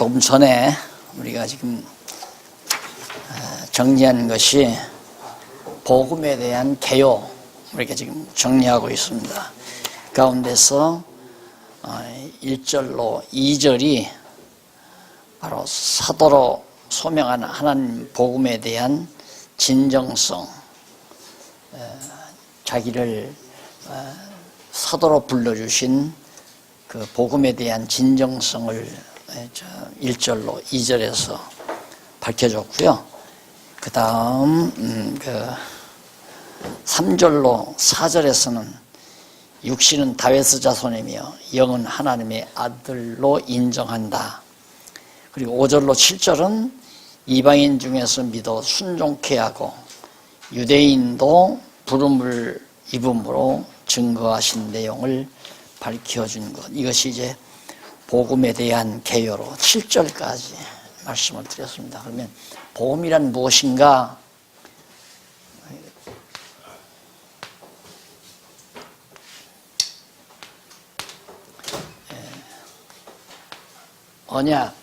조금 전에 우리가 지금 정리한 것이 복음에 대한 개요, 우리가 지금 정리하고 있습니다. 가운데서 1절로 2절이 바로 사도로 소명한 하나님 복음에 대한 진정성, 자기를 사도로 불러주신 그 복음에 대한 진정성을 1절로 2절에서 밝혀줬고요. 그 다음 3절로 4절에서는 육신은 다윗의 자손이며 영은 하나님의 아들로 인정한다. 그리고 5절로 7절은 이방인 중에서 믿어 순종케 하고 유대인도 부름을 입음으로 증거하신 내용을 밝혀준 것, 이것이 이제 복음에 대한 개요로 7절까지 말씀을 드렸습니다. 그러면 복음이란 무엇인가? 언약,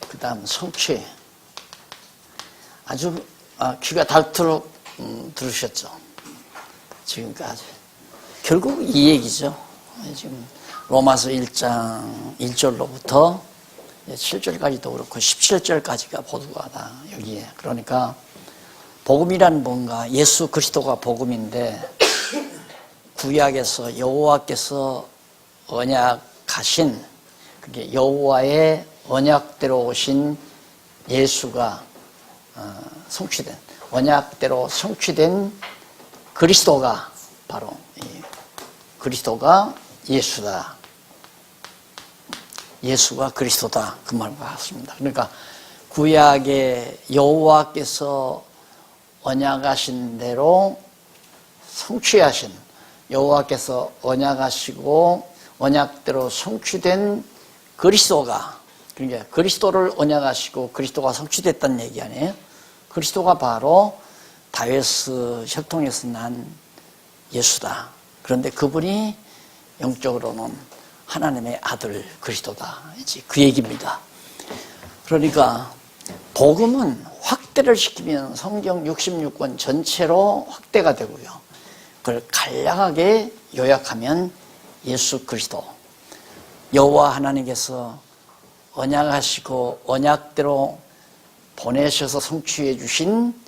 그 다음 성취. 아주 귀가 닳도록 들으셨죠? 지금까지. 결국 이 얘기죠. 지금 로마서 1장 1절로부터 7절까지도 그렇고 17절까지가 모두가 다 여기에. 그러니까 복음이란 뭔가, 예수 그리스도가 복음인데 구약에서 여호와께서 언약하신, 그게 여호와의 언약대로 오신 예수가 성취된, 언약대로 성취된 그리스도가 바로 그리스도가 예수다. 예수가 그리스도다. 그 말과 같습니다. 그러니까 구약의 여호와께서 언약하신 대로 성취하신, 여호와께서 언약하시고 언약대로 성취된 그리스도가, 그러니까 그리스도를 언약하시고 그리스도가 성취됐다는 얘기 아니에요? 그리스도가 바로 다윗의 혈통에서 난 예수다. 그런데 그분이 영적으로는 하나님의 아들 그리스도다. 이제 그 얘기입니다. 그러니까 복음은 확대를 시키면 성경 66권 전체로 확대가 되고요. 그걸 간략하게 요약하면 예수 그리스도, 여호와 하나님께서 언약하시고 언약대로 보내셔서 성취해 주신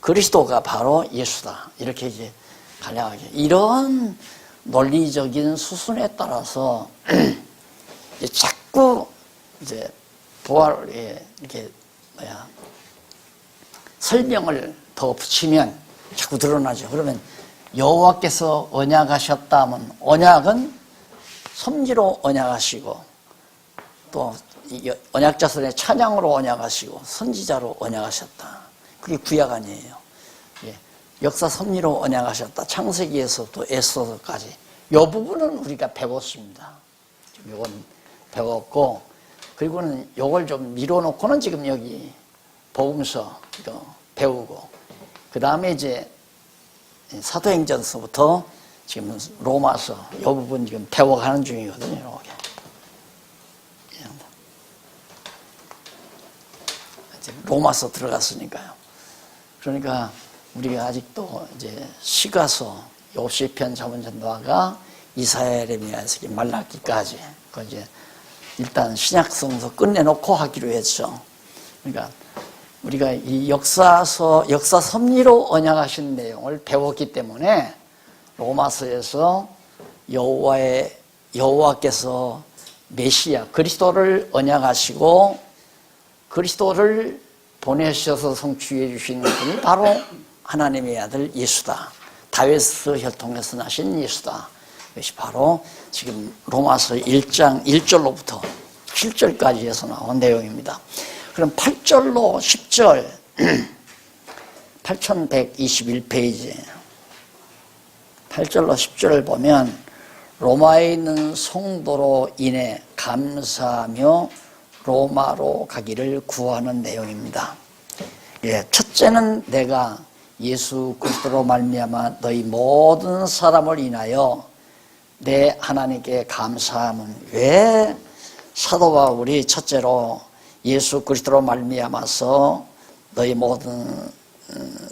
그리스도가 바로 예수다. 이렇게 이제 간략하게, 이런 논리적인 수순에 따라서 자꾸 이제 부활에 이렇게 설명을 더 붙이면 자꾸 드러나죠. 그러면 여호와께서 언약하셨다 하면 언약은 섭리로 언약하시고 또 언약자손의 찬양으로 언약하시고 선지자로 언약하셨다. 그게 구약 아니에요. 역사 섭리로 언약하셨다. 창세기에서 또 에스더서까지. 이 부분은 우리가 배웠습니다. 이건 배웠고, 그리고는 이걸 좀 미뤄놓고는 지금 여기 복음서 이거 배우고, 그 다음에 이제 사도행전서부터 지금 로마서 이 부분 지금 배워가는 중이거든요. 이렇게. 로마서 들어갔으니까요. 그러니까 우리가 아직도 이제 시가서, 욥시편, 잠언전도가 이사야, 예레미야에서 말라기까지, 그 이제 일단 신약성서 끝내놓고 하기로 했죠. 그러니까 우리가 이 역사 섭리로 언약하신 내용을 배웠기 때문에 로마서에서 여호와께서 메시아 그리스도를 언약하시고 그리스도를 보내셔서 성취해 주신 분이 바로 하나님의 아들 예수다. 다윗의 혈통에서 나신 예수다. 이것이 바로 지금 로마서 1장 1절로부터 7절까지에서 나온 내용입니다. 그럼 8절로 10절 8121페이지 8절로 10절을 보면 로마에 있는 성도로 인해 감사하며 로마로 가기를 구하는 내용입니다. 첫째는 내가 예수 그리스도로 말미암아 너희 모든 사람을 인하여 내 하나님께 감사함은, 왜 사도 바울이 첫째로 예수 그리스도로 말미암아서 너희 모든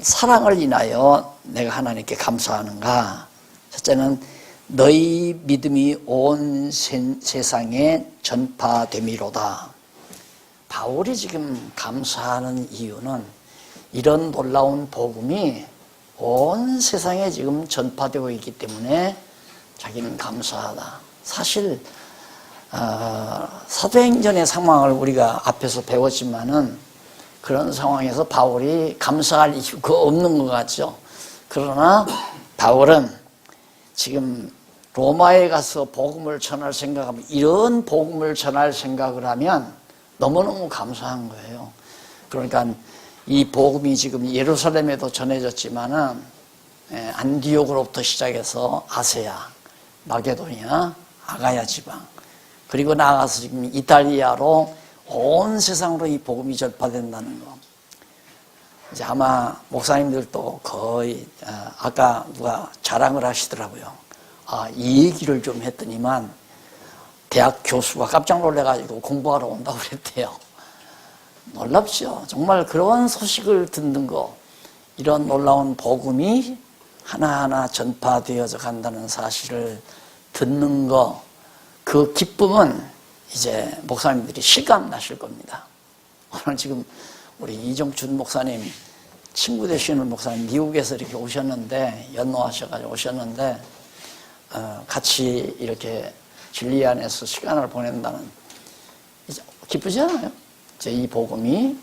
사랑을 인하여 내가 하나님께 감사하는가. 첫째는 너희 믿음이 온 세상에 전파됨이로다. 바울이 지금 감사하는 이유는 이런 놀라운 복음이 온 세상에 지금 전파되고 있기 때문에 자기는 감사하다. 사실 사도행전의 상황을 우리가 앞에서 배웠지만은 그런 상황에서 바울이 감사할 이유가 없는 것 같죠. 그러나 바울은 지금 로마에 가서 복음을 전할 생각하면, 이런 복음을 전할 생각을 하면 너무너무 감사한 거예요. 그러니까 이 복음이 지금 예루살렘에도 전해졌지만은 안디옥으로부터 시작해서 아세야, 마게도니아, 아가야 지방, 그리고 나아가서 지금 이탈리아로 온 세상으로 이 복음이 전파된다는 거. 이제 아마 목사님들도 거의 아까 누가 자랑을 하시더라고요. 이 얘기를 좀 했더니만 대학 교수가 깜짝 놀래가지고 공부하러 온다고 그랬대요. 놀랍죠. 정말 그런 소식을 듣는 거, 이런 놀라운 복음이 하나하나 전파되어져 간다는 사실을 듣는 거, 그 기쁨은 이제 목사님들이 실감나실 겁니다. 오늘 지금 우리 이정춘 목사님, 친구 되시는 목사님, 미국에서 이렇게 오셨는데, 연로하셔가지고 오셨는데, 같이 이렇게 진리 안에서 시간을 보낸다는, 기쁘지 않아요? 이제 이 복음이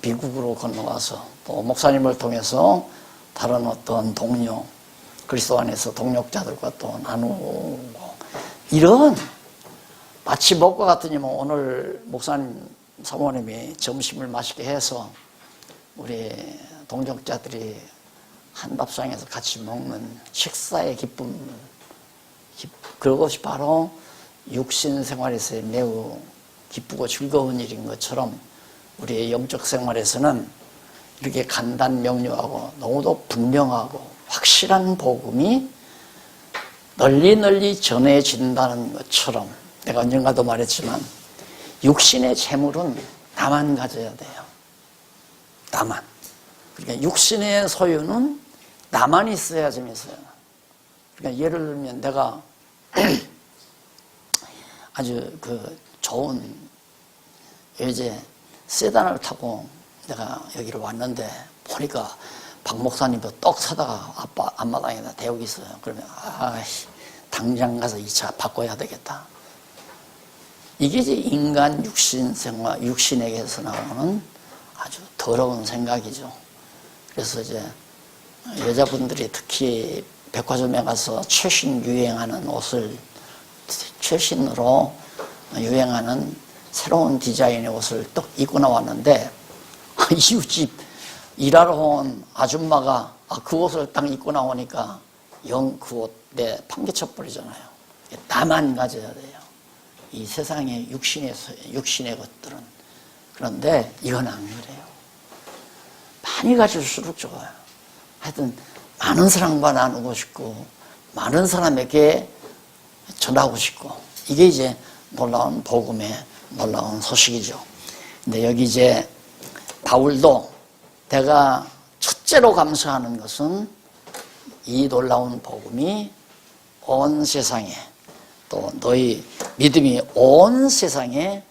미국으로 건너와서 또 목사님을 통해서 다른 어떤 동료, 그리스도 안에서 동력자들과 또 나누고, 이런 마치 먹과 같으니 오늘 목사님 사모님이 점심을 맛있게 해서 우리 동역자들이 한 밥상에서 같이 먹는 식사의 기쁨, 그것이 바로 육신 생활에서의 매우 기쁘고 즐거운 일인 것처럼 우리의 영적 생활에서는 이렇게 간단 명료하고 너무도 분명하고 확실한 복음이 널리 전해진다는 것처럼, 내가 언젠가도 말했지만 육신의 재물은 나만 가져야 돼요. 나만. 그러니까 육신의 소유는 나만 있어야 재밌어요. 그러니까 예를 들면 내가 아주 좋은 이제 세단을 타고 내가 여기를 왔는데 보니까 박 목사님도 떡 사다가 앞마당에다 대고 있어요. 그러면 당장 가서 이 차 바꿔야 되겠다. 이게 이제 인간 육신 생활, 육신에게서 나오는 아주 더러운 생각이죠. 그래서 이제 여자분들이 특히 백화점에 가서 최신 유행하는 옷을, 최신으로 유행하는 새로운 디자인의 옷을 딱 입고 나왔는데, 이웃집 일하러 온 아줌마가 그 옷을 딱 입고 나오니까 영 그 옷에 판개쳐 버리잖아요. 나만 가져야 돼요. 이 세상의 육신의 것들은. 그런데 이건 안 그래요. 많이 가질수록 좋아요. 하여튼 많은 사람과 나누고 싶고 많은 사람에게 전하고 싶고, 이게 이제 놀라운 복음의 놀라운 소식이죠. 근데 여기 이제 바울도 내가 첫째로 감사하는 것은 이 놀라운 복음이 온 세상에, 또 너희 믿음이 온 세상에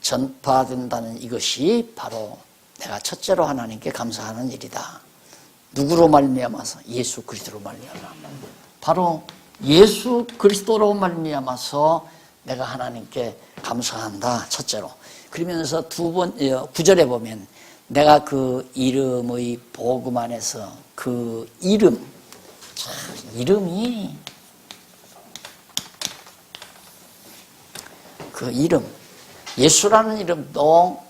전파된다는 이것이 바로 내가 첫째로 하나님께 감사하는 일이다. 누구로 말미암아서? 예수 그리스도로 말미암아. 바로 예수 그리스도로 말미암아서 내가 하나님께 감사한다. 첫째로. 그러면서 9절에 보면 내가 그 이름의 복음 안에서 그 이름, 이름이 그 이름, 예수라는 이름도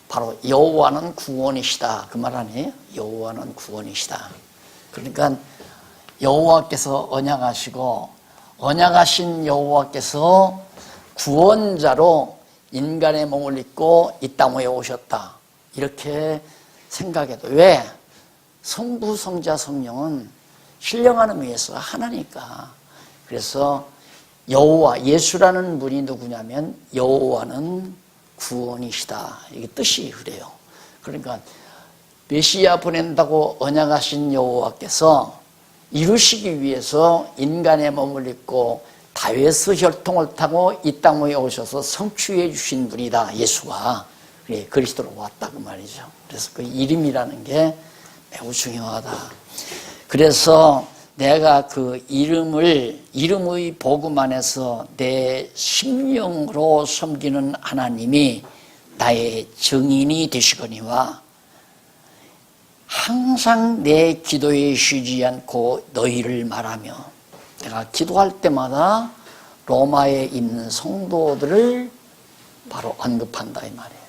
바로 여호와는 구원이시다. 그 말 아니에요? 여호와는 구원이시다. 그러니까 여호와께서 언약하시고, 언약하신 여호와께서 구원자로 인간의 몸을 입고 이 땅에 오셨다. 이렇게 생각해도, 왜? 성부, 성자, 성령은 신령한 의미에서 하나니까. 그래서 여호와, 예수라는 분이 누구냐면 여호와는 구원이시다. 이게 뜻이 그래요. 그러니까 메시아 보낸다고 언약하신 여호와께서 이루시기 위해서 인간의 몸을 입고 다윗의 혈통을 타고 이 땅에 오셔서 성취해 주신 분이다. 예수가 그리스도로 왔다 그 말이죠. 그래서 그 이름이라는 게 매우 중요하다. 그래서 내가 그 이름의 복음 안에서 내 심령으로 섬기는 하나님이 나의 증인이 되시거니와 항상 내 기도에 쉬지 않고 너희를 말하며, 내가 기도할 때마다 로마에 있는 성도들을 바로 언급한다 이 말이에요.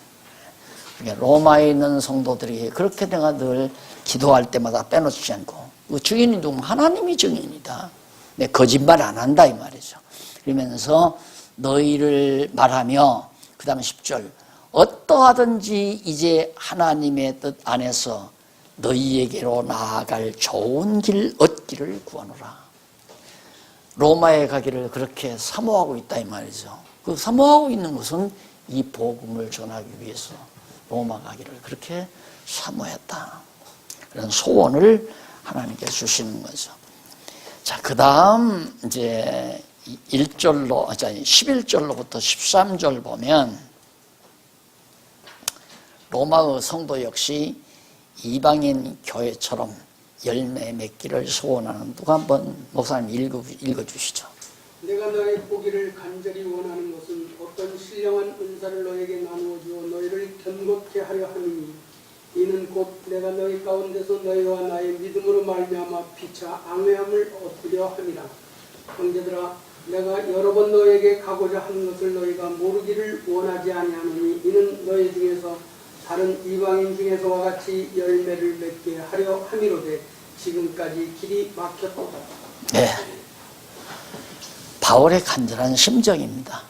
그러니까 로마에 있는 성도들이 그렇게 내가 늘 기도할 때마다 빼놓지 않고, 그 증인이 누구면 하나님이 증인이다. 내 거짓말 안 한다 이 말이죠. 그러면서 너희를 말하며, 그 다음 10절, 어떠하든지 이제 하나님의 뜻 안에서 너희에게로 나아갈 좋은 길 얻기를 구하노라. 로마에 가기를 그렇게 사모하고 있다 이 말이죠. 그 사모하고 있는 것은 이 복음을 전하기 위해서 로마 가기를 그렇게 사모했다. 그런 소원을 하나님께 주시는 거죠. 자, 그 다음 이제 11절로부터 13절 보면 로마의 성도 역시 이방인 교회처럼 열매 맺기를 소원하는, 누가 한번 목사님 읽어주시죠. 내가 너의 보기를 간절히 원하는 것은 어떤 신령한 은사를 너에게 나누어 주어 너희를 견고케 하려 함이니, 이는 곧 내가 너희 가운데서 너희와 나의 믿음으로 말미암아 피차 앙회함을 얻으려 함이라. 형제들아, 내가 여러 번 너에게 가고자 하는 것을 너희가 모르기를 원하지 아니하노니, 이는 너희 중에서 다른 이방인 중에서와 같이 열매를 맺게 하려 함이로되 지금까지 길이 막혔도다. 네, 바울의 간절한 심정입니다.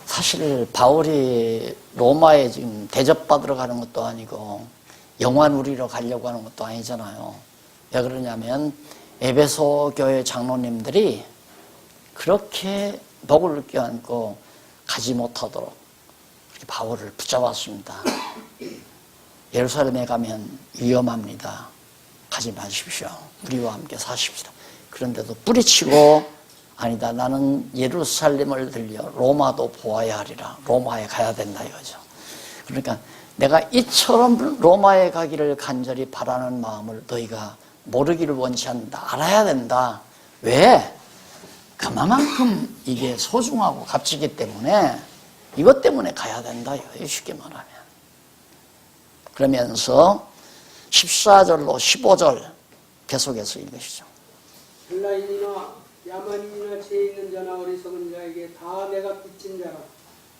사실 바울이 로마에 지금 대접받으러 가는 것도 아니고 영화 누리러 가려고 하는 것도 아니잖아요. 왜 그러냐면 에베소 교회 장로님들이 그렇게 목을 껴안고 가지 못하도록 바울을 붙잡았습니다. 예루살렘에 가면 위험합니다. 가지 마십시오. 우리와 함께 사십시다. 그런데도 뿌리치고, 아니다, 나는 예루살렘을 들려 로마도 보아야 하리라. 로마에 가야 된다 이거죠. 그러니까 내가 이처럼 로마에 가기를 간절히 바라는 마음을 너희가 모르기를 원치 않는다. 알아야 된다. 왜? 그만큼 이게 소중하고 값지기 때문에 이것 때문에 가야 된다. 쉽게 말하면. 그러면서 14절로 15절 계속해서 읽으시죠. 헬라인이나 야만인이나 죄 있는 자나 어리석은 자에게 다 내가 빚진 자라.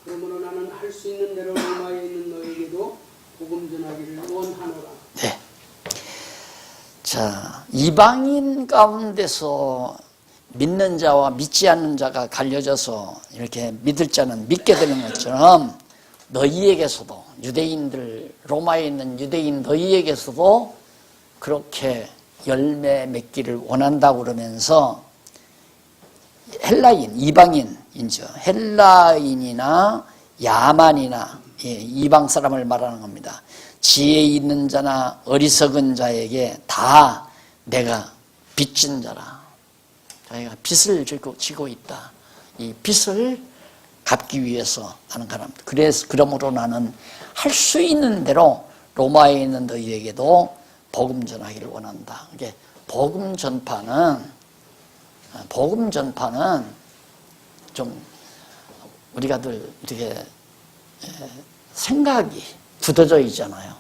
그러므로 나는 할 수 있는 대로 로마에 있는 너에게도 복음 전하기를 원하노라. 네. 자, 이방인 가운데서 믿는 자와 믿지 않는 자가 갈려져서 이렇게 믿을 자는 믿게 되는 것처럼 너희에게서도, 유대인들, 로마에 있는 유대인 너희에게서도 그렇게 열매 맺기를 원한다고 그러면서 헬라인, 이방인이죠. 헬라인이나 야만이나, 이방 사람을 말하는 겁니다. 지혜 있는 자나 어리석은 자에게 다 내가 빚진 자라. 자기가 빚을 지고 있다. 이 빚을 갚기 위해서 하는 사람. 그러므로 나는 할 수 있는 대로 로마에 있는 너희에게도 복음 전하기를 원한다. 이게 복음 전파는 좀 우리가 늘 이렇게 생각이 굳어져 있잖아요.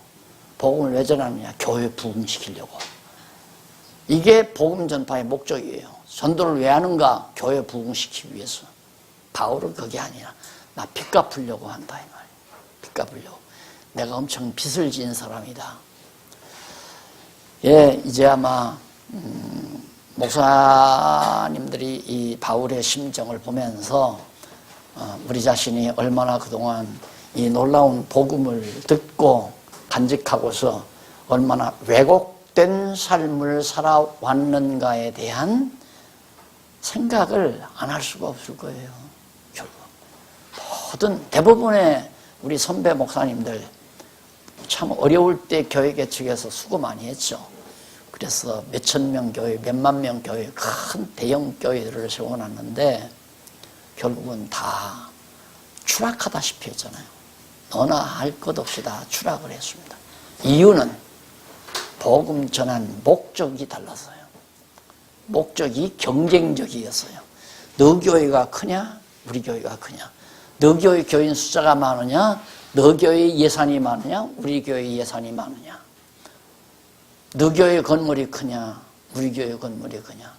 복음을 왜 전하느냐? 교회 부흥시키려고. 이게 복음 전파의 목적이에요. 전도를 왜 하는가? 교회 부흥시키기 위해서. 바울은 그게 아니라 나 빚 갚으려고 한다 이 말이에요. 빚 갚으려고. 내가 엄청 빚을 지은 사람이다. 예, 이제 아마 목사님들이 이 바울의 심정을 보면서 우리 자신이 얼마나 그동안 이 놀라운 복음을 듣고 간직하고서 얼마나 왜곡된 삶을 살아왔는가에 대한 생각을 안 할 수가 없을 거예요. 결국 모든 대부분의 우리 선배 목사님들 참 어려울 때 교회 개척에서 수고 많이 했죠. 그래서 몇천 명 교회, 몇만 명 교회, 큰 대형 교회들을 세워놨는데 결국은 다 추락하다시피 했잖아요. 너나 할 것 없이 다 추락을 했습니다. 이유는 복음 전한 목적이 달랐어요. 목적이 경쟁적이었어요. 너 교회가 크냐? 우리 교회가 크냐? 너 교회 교인 숫자가 많으냐? 너 교회 예산이 많으냐? 우리 교회 예산이 많으냐? 너 교회 건물이 크냐? 우리 교회 건물이 크냐?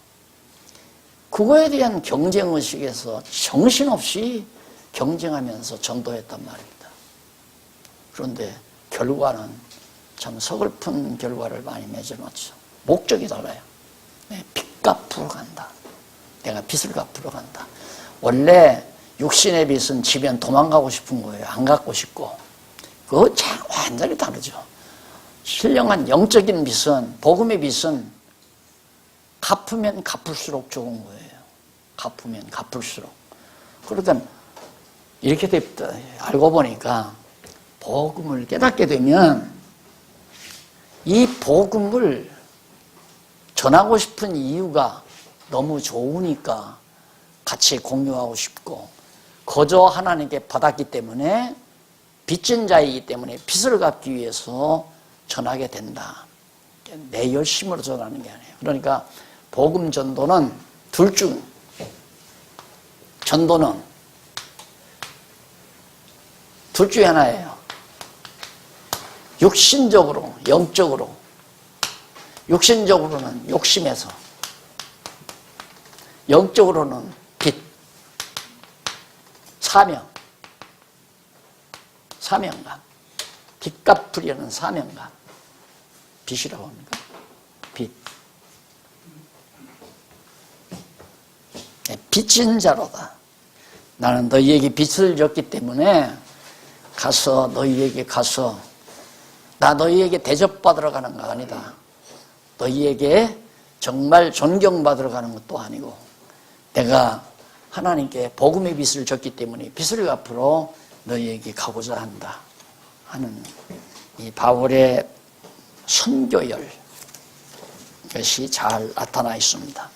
그거에 대한 경쟁의식에서 정신없이 경쟁하면서 전도했단 말입니다. 그런데 결과는 참 서글픈 결과를 많이 맺어놨죠. 목적이 달라요. 빚 갚으러 간다. 내가 빚을 갚으러 간다. 원래 육신의 빚은 지면 도망가고 싶은 거예요. 안 갖고 싶고. 그거 참 완전히 다르죠. 신령한 영적인 빚은, 복음의 빚은 갚으면 갚을수록 좋은 거예요. 갚으면 갚을수록. 그러다 이렇게 됐다. 알고 보니까 복음을 깨닫게 되면 이 복음을 전하고 싶은 이유가 너무 좋으니까 같이 공유하고 싶고, 거저 하나님께 받았기 때문에 빚진 자이기 때문에 빚을 갚기 위해서 전하게 된다. 내 열심으로 전하는 게 아니에요. 그러니까 복음 전도는 둘 중, 전도는 둘 중에 하나예요. 육신적으로, 영적으로. 육신적으로는 욕심에서, 영적으로는 빚, 사명감, 빚 갚으려는 사명감. 빚이라고 합니까? 빚. 빚진 자로다. 나는 너희에게 빚을 졌기 때문에 너희에게 가서 나 너희에게 대접받으러 가는 거 아니다. 너희에게 정말 존경받으러 가는 것도 아니고, 내가 하나님께 복음의 빚을 졌기 때문에 빚을 갚으러 너희에게 가고자 한다 하는 이 바울의 선교열, 것이 잘 나타나 있습니다.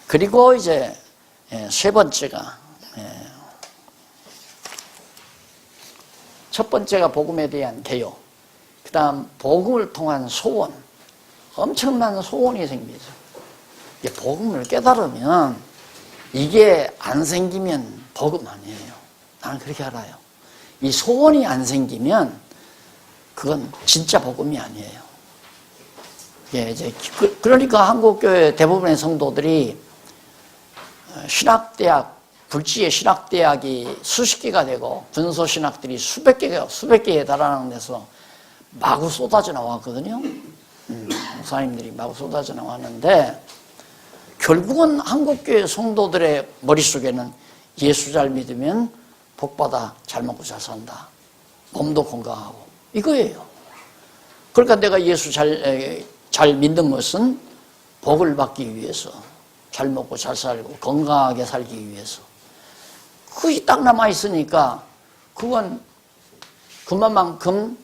그리고 이제 세 번째가, 첫 번째가 복음에 대한 개요. 그 다음 복음을 통한 소원, 엄청난 소원이 생기죠. 복음을 깨달으면 이게 안 생기면 복음 아니에요. 나는 그렇게 알아요. 이 소원이 안 생기면 그건 진짜 복음이 아니에요. 그러니까 한국교회 대부분의 성도들이 신학대학, 불지의 신학대학이 수십 개가 되고 군소신학들이 수백 개에 달하는 데서 마구 쏟아져 나왔거든요. 목사님들이 마구 쏟아져 나왔는데, 결국은 한국교회 성도들의 머릿속에는 예수 잘 믿으면 복받아 잘 먹고 잘 산다. 몸도 건강하고. 이거예요. 그러니까 내가 예수 잘 믿는 것은 복을 받기 위해서, 잘 먹고 잘 살고 건강하게 살기 위해서. 그게 딱 남아있으니까 그건 그만큼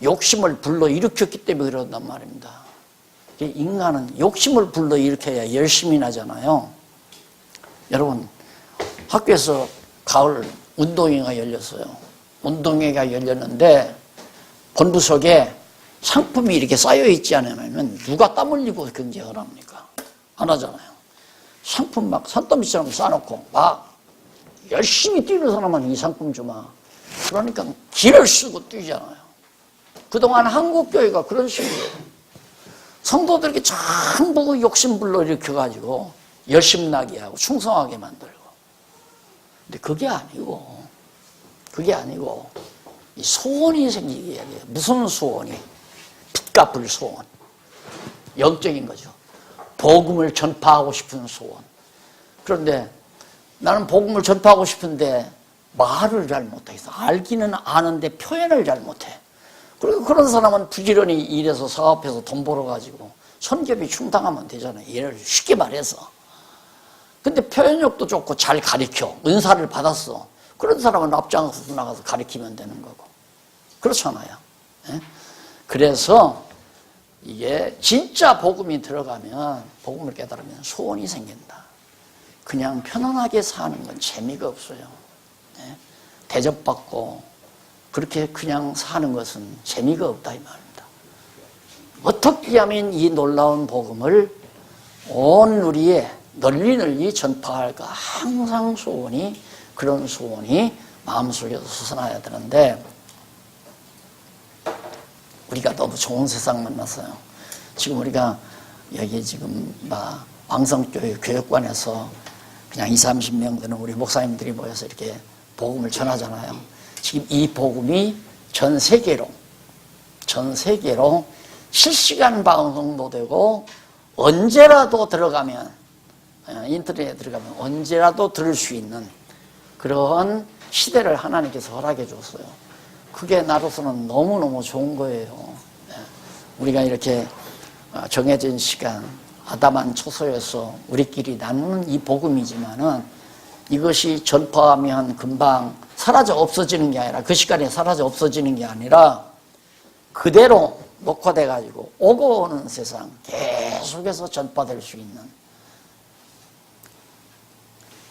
욕심을 불러일으켰기 때문에 그런단 말입니다. 인간은 욕심을 불러일으켜야 열심히 나잖아요. 여러분, 학교에서 가을 운동회가 열렸어요. 운동회가 열렸는데 본부석에 상품이 이렇게 쌓여있지 않으면 누가 땀 흘리고 경쟁을 합니까? 안 하잖아요. 상품 막 산더미처럼 쌓아놓고 막 열심히 뛰는 사람은 이 상품 주마. 그러니까 기를 쓰고 뛰잖아요. 그동안 한국교회가 그런 식이에요. 성도들에게 전부 욕심 불러일으켜가지고 열심나게 하고 충성하게 만들고. 근데 그게 아니고 이 소원이 생기게 해야 돼요. 무슨 소원이? 빚 갚을 소원. 영적인 거죠. 복음을 전파하고 싶은 소원. 그런데 나는 복음을 전파하고 싶은데 말을 잘 못하겠어. 알기는 아는데 표현을 잘 못해. 그리고 그런 사람은 부지런히 일해서 사업해서 돈 벌어가지고 선교비 충당하면 되잖아요. 예를 쉽게 말해서. 근데 표현력도 좋고 잘 가르쳐. 은사를 받았어. 그런 사람은 앞장서서 나가서 가르치면 되는 거고. 그렇잖아요. 예? 그래서 이게 진짜 복음이 들어가면, 복음을 깨달으면 소원이 생긴다. 그냥 편안하게 사는 건 재미가 없어요. 예? 대접받고 그렇게 그냥 사는 것은 재미가 없다 이 말입니다. 어떻게 하면 이 놀라운 복음을 온 우리에 널리 전파할까 항상 소원이, 그런 소원이 마음속에서 솟아나야 되는데, 우리가 너무 좋은 세상 만났어요. 지금 우리가 여기 지금 왕성교회 교육관에서 그냥 20-30명 되는 우리 목사님들이 모여서 이렇게 복음을 전하잖아요. 지금 이 복음이 전 세계로 실시간 방송도 되고, 언제라도 들어가면, 인터넷에 들어가면 언제라도 들을 수 있는 그런 시대를 하나님께서 허락해 줬어요. 그게 나로서는 너무너무 좋은 거예요. 우리가 이렇게 정해진 시간, 아담한 초소에서 우리끼리 나누는 이 복음이지만은, 이것이 전파하면 금방 사라져 없어지는 게 아니라, 그 시간에 사라져 없어지는 게 아니라 그대로 녹화돼 가지고 오고 오는 세상 계속해서 전파될 수 있는.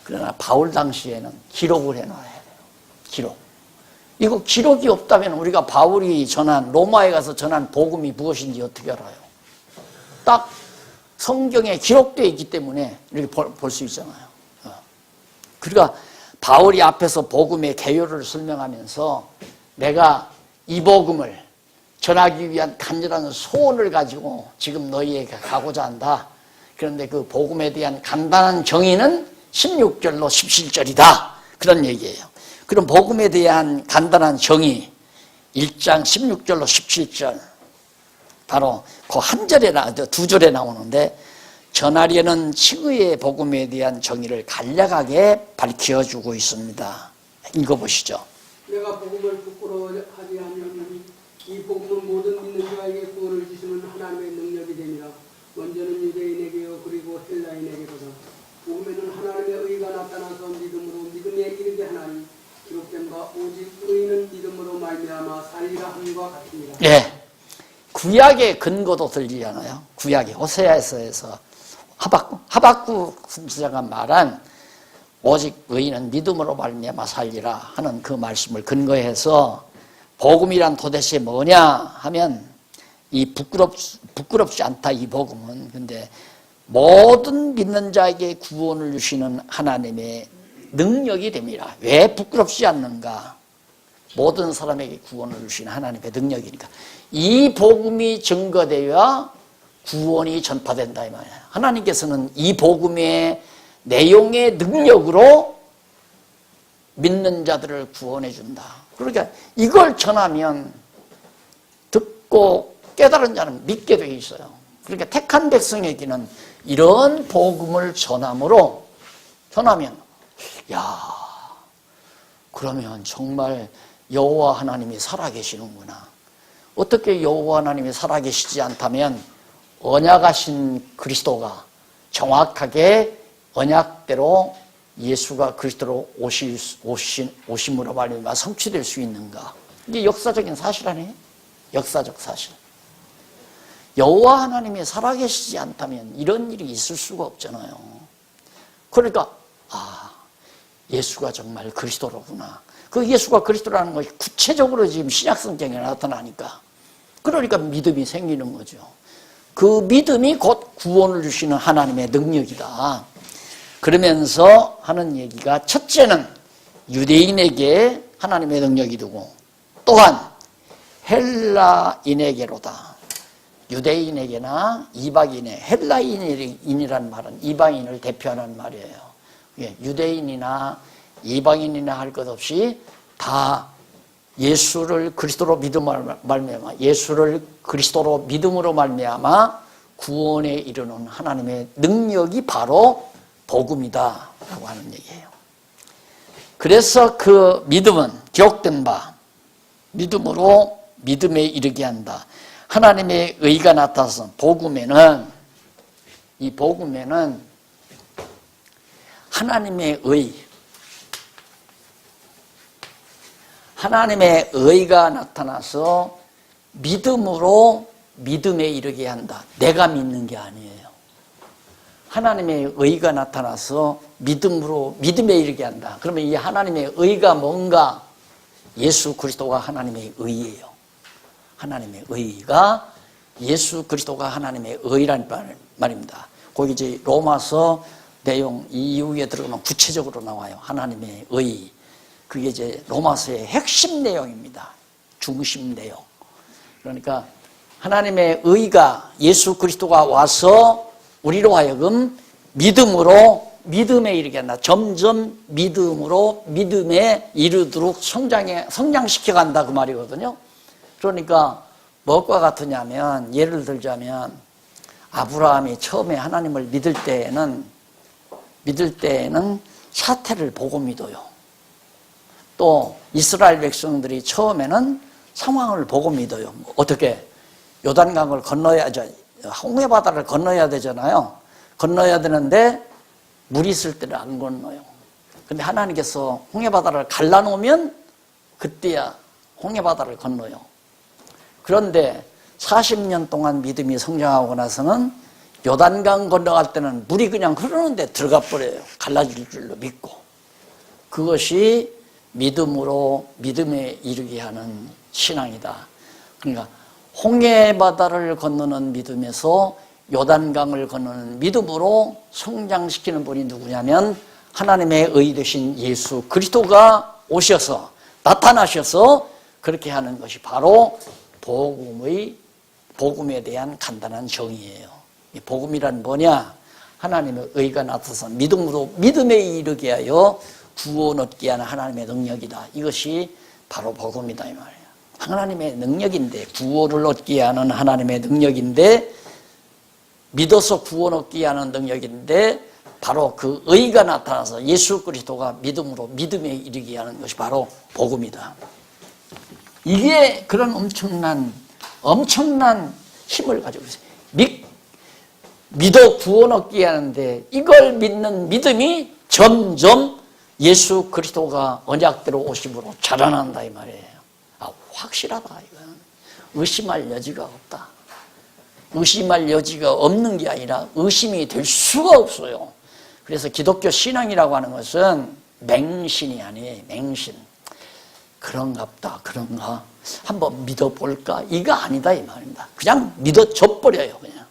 그러나 바울 당시에는 기록을 해놔야 돼요. 기록. 이거 기록이 없다면 우리가 바울이 전한, 로마에 가서 전한 복음이 무엇인지 어떻게 알아요? 딱 성경에 기록되어 있기 때문에 이렇게 볼 수 있잖아요. 그러니까 바울이 앞에서 복음의 개요를 설명하면서, 내가 이 복음을 전하기 위한 간절한 소원을 가지고 지금 너희에게 가고자 한다. 그런데 그 복음에 대한 간단한 정의는 16절로 17절이다. 그런 얘기예요. 그럼 복음에 대한 간단한 정의 1장 16절로 17절, 바로 그 한 절에 두 절에 나오는데, 전하려는 칭의의 복음에 대한 정의를 간략하게 밝혀주고 있습니다. 읽어보시죠. 내가 복음을 부끄러워하지 아니하노니 이 복음은 모든 믿는 자에게 구원을 주시는 하나님의 능력이 되니라. 먼저는 유대인에게요 그리고 헬라인에게로다. 복음에는 하나님의 의가 나타나서 믿음으로 믿음에 이르게 하나니, 기록된 바 오직 의인은 믿음으로 말미암아 살리라 함과 같습니다. 네. 구약의 근거도 들리잖아요. 구약의 호세아서에서 하박국 선지자가 말한 오직 의인은 믿음으로 말미암아 살리라 하는 그 말씀을 근거해서, 복음이란 도대체 뭐냐 하면, 이 부끄럽지 않다 이 복음은. 근데 모든 믿는 자에게 구원을 주시는 하나님의 능력이 됩니다. 왜 부끄럽지 않는가? 모든 사람에게 구원을 주시는 하나님의 능력이니까. 이 복음이 증거되어야 구원이 전파된다 이 말이에요. 하나님께서는 이 복음의 내용의 능력으로 믿는 자들을 구원해 준다. 그러니까 이걸 전하면 듣고 깨달은 자는 믿게 되어 있어요. 그러니까 택한 백성에게는 이런 복음을 전하면, 야, 그러면 정말 여호와 하나님이 살아계시는구나. 어떻게 여호와 하나님이 살아계시지 않다면 언약하신 그리스도가 정확하게 언약대로 예수가 그리스도로 오심으로 말미암아 성취될 수 있는가? 이게 역사적인 사실 아니에요? 역사적 사실. 여호와 하나님이 살아계시지 않다면 이런 일이 있을 수가 없잖아요. 그러니까 예수가 정말 그리스도로구나. 그 예수가 그리스도라는 것이 구체적으로 지금 신약성경에 나타나니까, 그러니까 믿음이 생기는 거죠. 그 믿음이 곧 구원을 주시는 하나님의 능력이다. 그러면서 하는 얘기가, 첫째는 유대인에게 하나님의 능력이 되고, 또한 헬라인에게로다. 유대인에게나 이방인에, 헬라인이라는 말은 이방인을 대표하는 말이에요. 유대인이나 이방인이나 할 것 없이 다 예수를 그리스도로 믿음으로 말미암아, 예수를 그리스도로 믿음으로 말미암아 구원에 이르는 하나님의 능력이 바로 복음이다 라고 하는 얘기예요. 그래서 그 믿음은 기록된 바, 믿음으로 믿음에 이르게 한다. 하나님의 의가 나타나서 복음에는, 이 복음에는 하나님의 의가 나타나서 믿음으로 믿음에 이르게 한다. 내가 믿는 게 아니에요. 하나님의 의가 나타나서 믿음으로 믿음에 이르게 한다. 그러면 이 하나님의 의가 뭔가? 예수 그리스도가 하나님의 의예요. 하나님의 의가, 예수 그리스도가 하나님의 의란 말입니다. 거기 이제 로마서 내용 이후에 들어가면 구체적으로 나와요. 하나님의 의. 그게 이제 로마서의 핵심 내용입니다. 중심 내용. 그러니까 하나님의 의가, 예수 그리스도가 와서 우리로 하여금 믿음으로 믿음에 이르게 한다. 점점 믿음으로 믿음에 이르도록 성장시켜 간다 그 말이거든요. 그러니까 무엇과 같으냐면, 예를 들자면 아브라함이 처음에 하나님을 믿을 때에는 사태를 보고 믿어요. 또 이스라엘 백성들이 처음에는 상황을 보고 믿어요. 어떻게? 요단강을 건너야죠. 홍해바다를 건너야 되잖아요. 건너야 되는데 물이 있을 때는 안 건너요. 근데 하나님께서 홍해바다를 갈라놓으면 그때야 홍해바다를 건너요. 그런데 40년 동안 믿음이 성장하고 나서는 요단강 건너갈 때는 물이 그냥 흐르는데 들어가 버려요. 갈라질 줄로 믿고. 그것이 믿음으로 믿음에 이르게 하는 신앙이다. 그러니까 홍해바다를 건너는 믿음에서 요단강을 건너는 믿음으로 성장시키는 분이 누구냐면 하나님의 의 되신 예수 그리스도가 오셔서 나타나셔서 그렇게 하는 것이 바로 복음에 대한 간단한 정의예요. 이 복음이란 뭐냐? 하나님의 의가 나타나서 믿음으로 믿음에 이르게 하여 구원 얻게 하는 하나님의 능력이다. 이것이 바로 복음이다 이 말이에요. 하나님의 능력인데, 구원을 얻게 하는 하나님의 능력인데, 믿어서 구원 얻게 하는 능력인데, 바로 그 의가 나타나서 예수 그리스도가 믿음으로 믿음에 이르게 하는 것이 바로 복음이다. 이게 그런 엄청난 힘을 가지고 있어요. 믿어 구원 얻게 하는데 이걸 믿는 믿음이 점점 예수 그리스도가 언약대로 오심으로 자라난다 이 말이에요. 확실하다 이건. 의심할 여지가 없다. 의심할 여지가 없는 게 아니라 의심이 될 수가 없어요. 그래서 기독교 신앙이라고 하는 것은 맹신이 아니에요. 맹신. 그런갑다. 그런가? 한번 믿어볼까? 이거 아니다 이 말입니다. 그냥 믿어줘 버려요. 그냥.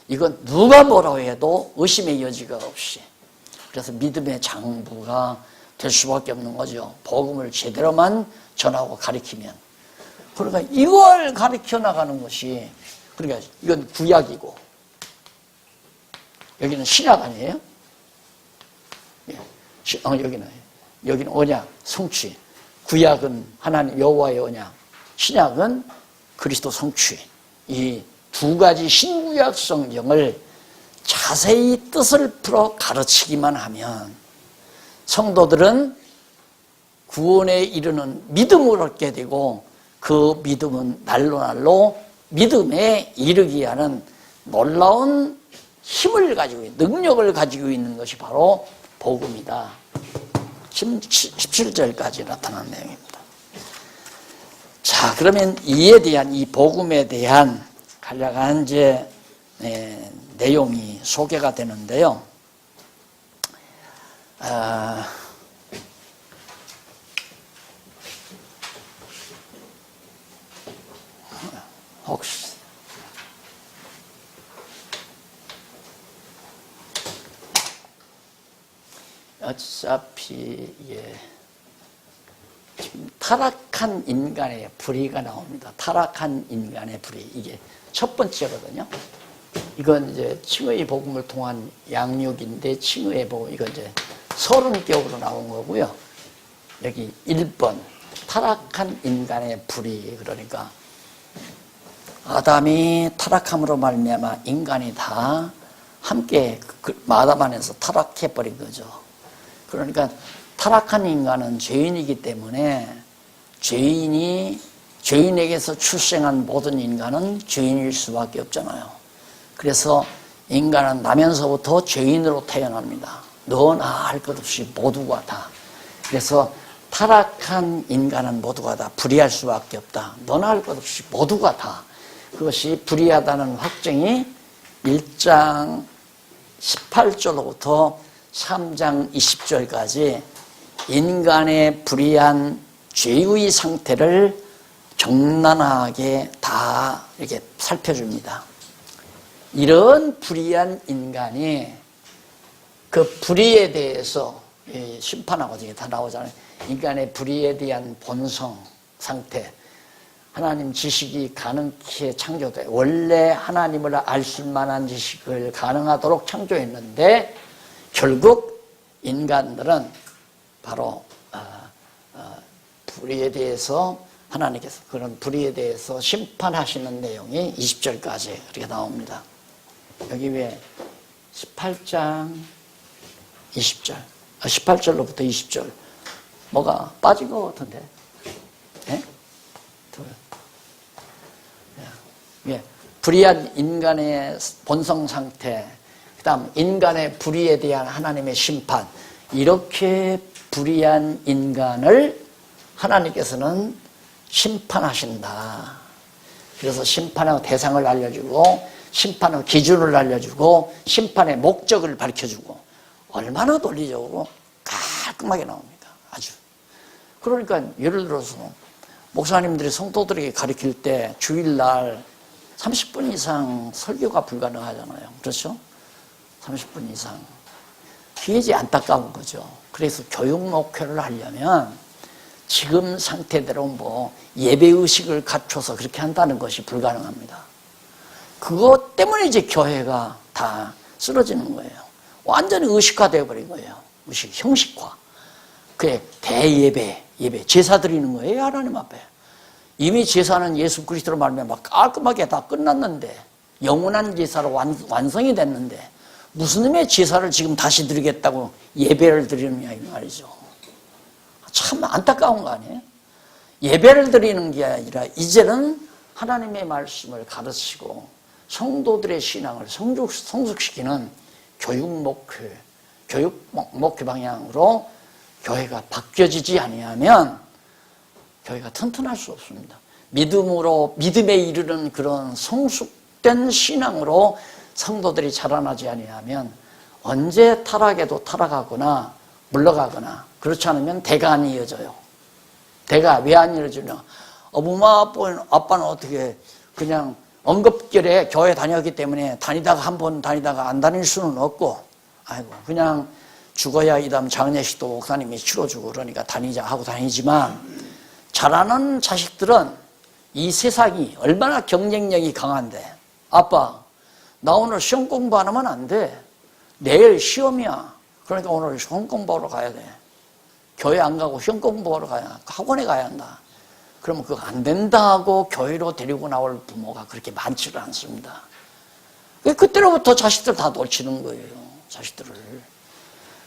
이건 누가 뭐라고 해도 의심의 여지가 없이. 그래서 믿음의 장부가 될 수밖에 없는 거죠. 복음을 제대로만 전하고 가르치면. 그러니까 이걸 가르쳐 나가는 것이, 그러니까 이건 구약이고 여기는 신약 아니에요? 여기는 언약, 성취. 구약은 하나님 여호와의 언약, 신약은 그리스도 성취. 이 두 가지 신구약 성경을 자세히 뜻을 풀어 가르치기만 하면 성도들은 구원에 이르는 믿음을 얻게 되고, 그 믿음은 날로 믿음에 이르게 하는 놀라운 힘을 가지고 있는, 능력을 가지고 있는 것이 바로 복음이다. 17절까지 나타난 내용입니다. 자, 그러면 이에 대한, 이 복음에 대한 간략한 이제 내용이 소개가 되는데요. 혹시 어차피 지금 타락한 인간의 불의가 나옵니다. 타락한 인간의 불의, 이게 첫 번째거든요. 이건 이제 칭의의 복음을 통한 양육인데, 칭의의 복음, 이건 이제 서론격으로 나온 거고요. 여기 1번 타락한 인간의 불의. 그러니까 아담이 타락함으로 말미암아 인간이 다 함께 아담 안에서 타락해버린 거죠. 그러니까 타락한 인간은 죄인이기 때문에 죄인이 죄인에게서 출생한 모든 인간은 죄인일 수밖에 없잖아요. 그래서 인간은 나면서부터 죄인으로 태어납니다. 너나 할 것 없이 모두가 다. 그래서 타락한 인간은 모두가 다 불의할 수밖에 없다. 너나 할 것 없이 모두가 다. 그것이 불의하다는 확정이 1장 18절로부터 3장 20절까지 인간의 불의한 죄의 상태를 적나라하게 다 이렇게 살펴줍니다. 이런 불의한 인간이 그 불의에 대해서 심판하고 이게 다 나오잖아요. 인간의 불의에 대한 본성 상태, 하나님 지식이 가능케 창조돼 원래 하나님을 알 수 만한 지식을 가능하도록 창조했는데 결국 인간들은 바로 불의에 대해서 하나님께서 그런 불의에 대해서 심판하시는 내용이 20절까지 그렇게 나옵니다. 여기 왜 18장 20절 18절로부터 20절 뭐가 빠진 것 같은데? 예? 예. 불의한 인간의 본성 상태, 그 다음 인간의 불의에 대한 하나님의 심판, 이렇게 불의한 인간을 하나님께서는 심판하신다. 그래서 심판의 대상을 알려주고 심판의 기준을 알려주고 심판의 목적을 밝혀주고 얼마나 논리적으로 깔끔하게 나옵니까? 아주. 그러니까 예를 들어서 목사님들이 성도들에게 가르칠 때 주일날 30분 이상 설교가 불가능하잖아요. 그렇죠? 30분 이상. 그게 이제 안타까운 거죠. 그래서 교육 목회를 하려면 지금 상태대로 뭐 예배의식을 갖춰서 그렇게 한다는 것이 불가능합니다. 그것 때문에 이제 교회가 다 쓰러지는 거예요. 완전히 의식화되어 버린 거예요. 의식, 형식화. 그게 대예배, 예배, 제사 드리는 거예요. 하나님 앞에. 이미 제사는 예수 그리스도로 말하면 막 깔끔하게 다 끝났는데 영원한 제사로 완성이 됐는데 무슨 의미의 제사를 지금 다시 드리겠다고 예배를 드리느냐 이 말이죠. 참 안타까운 거 아니에요? 예배를 드리는 게 아니라 이제는 하나님의 말씀을 가르치고 성도들의 신앙을 성숙시키는 교육 목회 방향으로 교회가 바뀌어지지 아니하면 교회가 튼튼할 수 없습니다. 믿음에 이르는 그런 성숙된 신앙으로 성도들이 자라나지 아니하면 언제 타락에도 타락하거나 물러가거나 그렇지 않으면 대가 안 이어져요. 대가 왜 안 이어지냐? 엄마 아빠는 어떻게 그냥 언급결에 교회 다녔기 때문에 다니다가 한 번 다니다가 안 다닐 수는 없고 아이고 그냥 죽어야 이 다음 장례식도 목사님이 치러주고 그러니까 다니자 하고 다니지만 자라는 자식들은 이 세상이 얼마나 경쟁력이 강한데 아빠 나 오늘 시험 공부 안 하면 안 돼. 내일 시험이야. 그러니까 오늘 시험 공부하러 가야 돼. 교회 안 가고 시험 공부하러 가야 학원에 가야 한다. 그러면 그거 안 된다고 교회로 데리고 나올 부모가 그렇게 많지를 않습니다. 그때로부터 자식들 다 놓치는 거예요. 자식들을.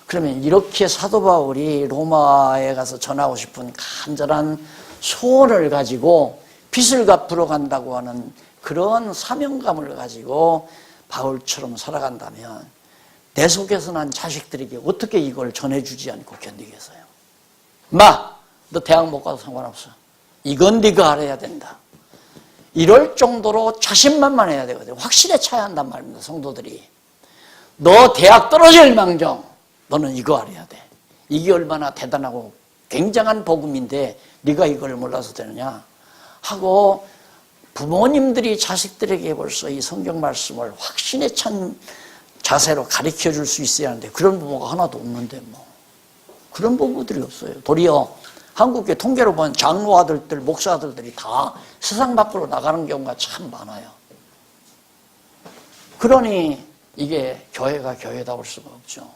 그러면 이렇게 사도 바울이 로마에 가서 전하고 싶은 간절한 소원을 가지고 빚을 갚으러 간다고 하는 그런 사명감을 가지고 바울처럼 살아간다면 내 속에서 난 자식들에게 어떻게 이걸 전해주지 않고 견디겠어요? 너 대학 못 가도 상관없어. 이건 네가 알아야 된다. 이럴 정도로 자신만만해야 되거든요. 확실히 차야 한단 말입니다. 성도들이. 너 대학 떨어질 망정 너는 이거 알아야 돼. 이게 얼마나 대단하고 굉장한 복음인데 네가 이걸 몰라서 되느냐 하고 부모님들이 자식들에게 벌써 이 성경 말씀을 확신에 찬 자세로 가르쳐 줄 수 있어야 하는데 그런 부모가 하나도 없는데 뭐 그런 부모들이 없어요. 도리어 한국의 통계로 보면 장로 아들들, 목사 아들들이 다 세상 밖으로 나가는 경우가 참 많아요. 그러니 이게 교회가 교회다울 수가 없죠.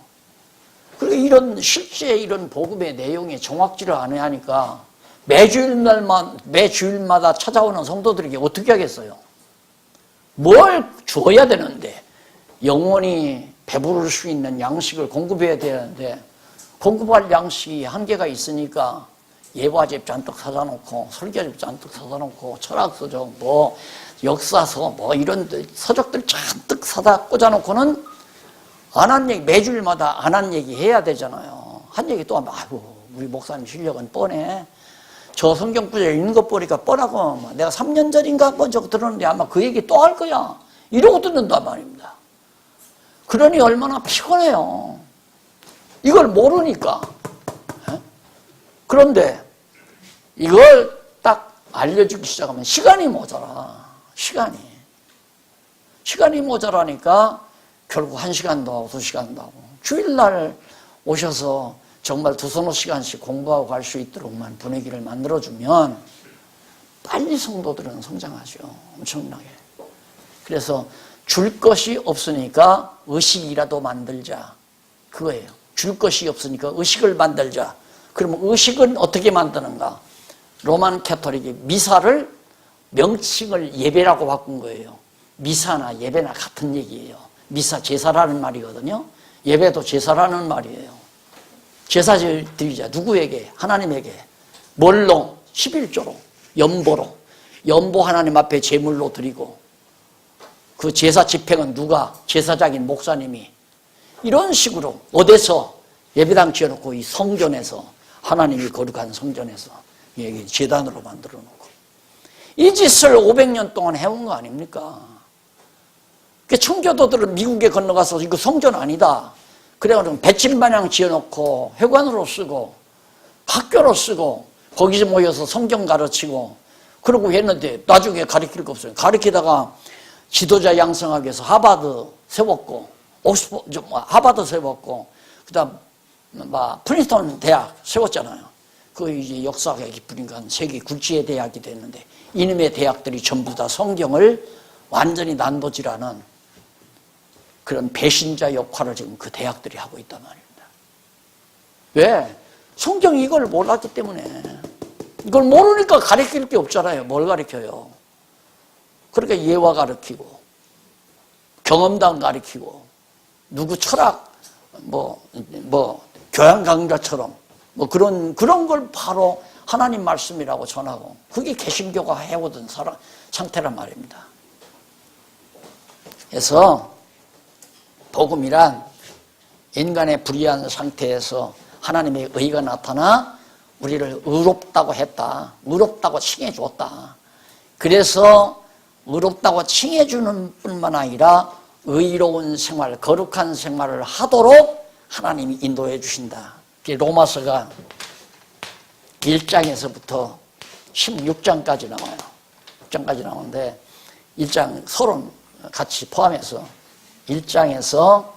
그리고 실제 이런 복음의 내용이 정확지를 않아야 하니까 매주일마다 찾아오는 성도들에게 어떻게 하겠어요? 뭘 줘야 되는데 영원히 배부를 수 있는 양식을 공급해야 되는데 공급할 양식이 한계가 있으니까 예화집 잔뜩 사다 놓고 설교집 잔뜩 사다 놓고 철학서적 뭐 역사서 뭐 이런 서적들 잔뜩 사다 꽂아 놓고는 안 한 얘기 매주일마다 안 한 얘기 해야 되잖아요. 한 얘기 또 하면 아이고 우리 목사님 실력은 뻔해. 저 성경 구절 읽는 것 보니까 뻔하고 내가 3년 전인가 먼저 들었는데 아마 그 얘기 또 할 거야. 이러고 듣는단 말입니다. 그러니 얼마나 피곤해요. 이걸 모르니까. 그런데 이걸 딱 알려주기 시작하면 시간이 모자라. 시간이 모자라니까 결국 1시간도 하고 2시간도 하고 주일날 오셔서 정말 2-3시간씩 공부하고 갈 수 있도록만 분위기를 만들어주면 빨리 성도들은 성장하죠. 엄청나게. 그래서 줄 것이 없으니까 의식이라도 만들자. 그거예요. 줄 것이 없으니까 의식을 만들자. 그러면 의식은 어떻게 만드는가? 로만 캐토릭이 미사를 명칭을 예배라고 바꾼 거예요. 미사나 예배나 같은 얘기예요. 미사 제사라는 말이거든요. 예배도 제사라는 말이에요. 제사 드리자. 누구에게? 하나님에게. 뭘로? 11조로. 연보로. 연보 하나님 앞에 제물로 드리고 그 제사 집행은 누가? 제사장인 목사님이. 이런 식으로 어디서? 예배당 지어놓고 이 성전에서 하나님이 거룩한 성전에서 여기 제단으로 만들어 놓고 이 짓을 500년 동안 해온 거 아닙니까? 청교도들은 미국에 건너가서 이거 성전 아니다. 그래가지고 배침반향 지어놓고 회관으로 쓰고 학교로 쓰고 거기서 모여서 성경 가르치고 그러고 했는데 나중에 가르칠 거 없어요. 가르치다가 지도자 양성하기 위해서 하버드 세웠고 하버드 세웠고 그다음 프린스턴 대학 세웠잖아요. 그 이제 역사가 깊으니까 세계 굴지의 대학이 됐는데 이놈의 대학들이 전부 다 성경을 완전히 난도질하는 그런 배신자 역할을 지금 그 대학들이 하고 있단 말입니다. 왜? 성경이 이걸 몰랐기 때문에. 이걸 모르니까 가르칠 게 없잖아요. 뭘 가르쳐요? 그러니까 예화 가르치고 경험담 가르치고 누구 철학 교양 강좌처럼 그런 걸 바로 하나님 말씀이라고 전하고 그게 개신교가 해오던 상태란 말입니다. 그래서 복음이란 인간의 불의한 상태에서 하나님의 의가 나타나 우리를 의롭다고 했다. 의롭다고 칭해 주었다. 그래서 의롭다고 칭해 주는 뿐만 아니라 의로운 생활, 거룩한 생활을 하도록 하나님이 인도해 주신다. 로마서가 1장에서부터 16장까지 나와요. 6장까지 나오는데 1장 서론 같이 포함해서 1장에서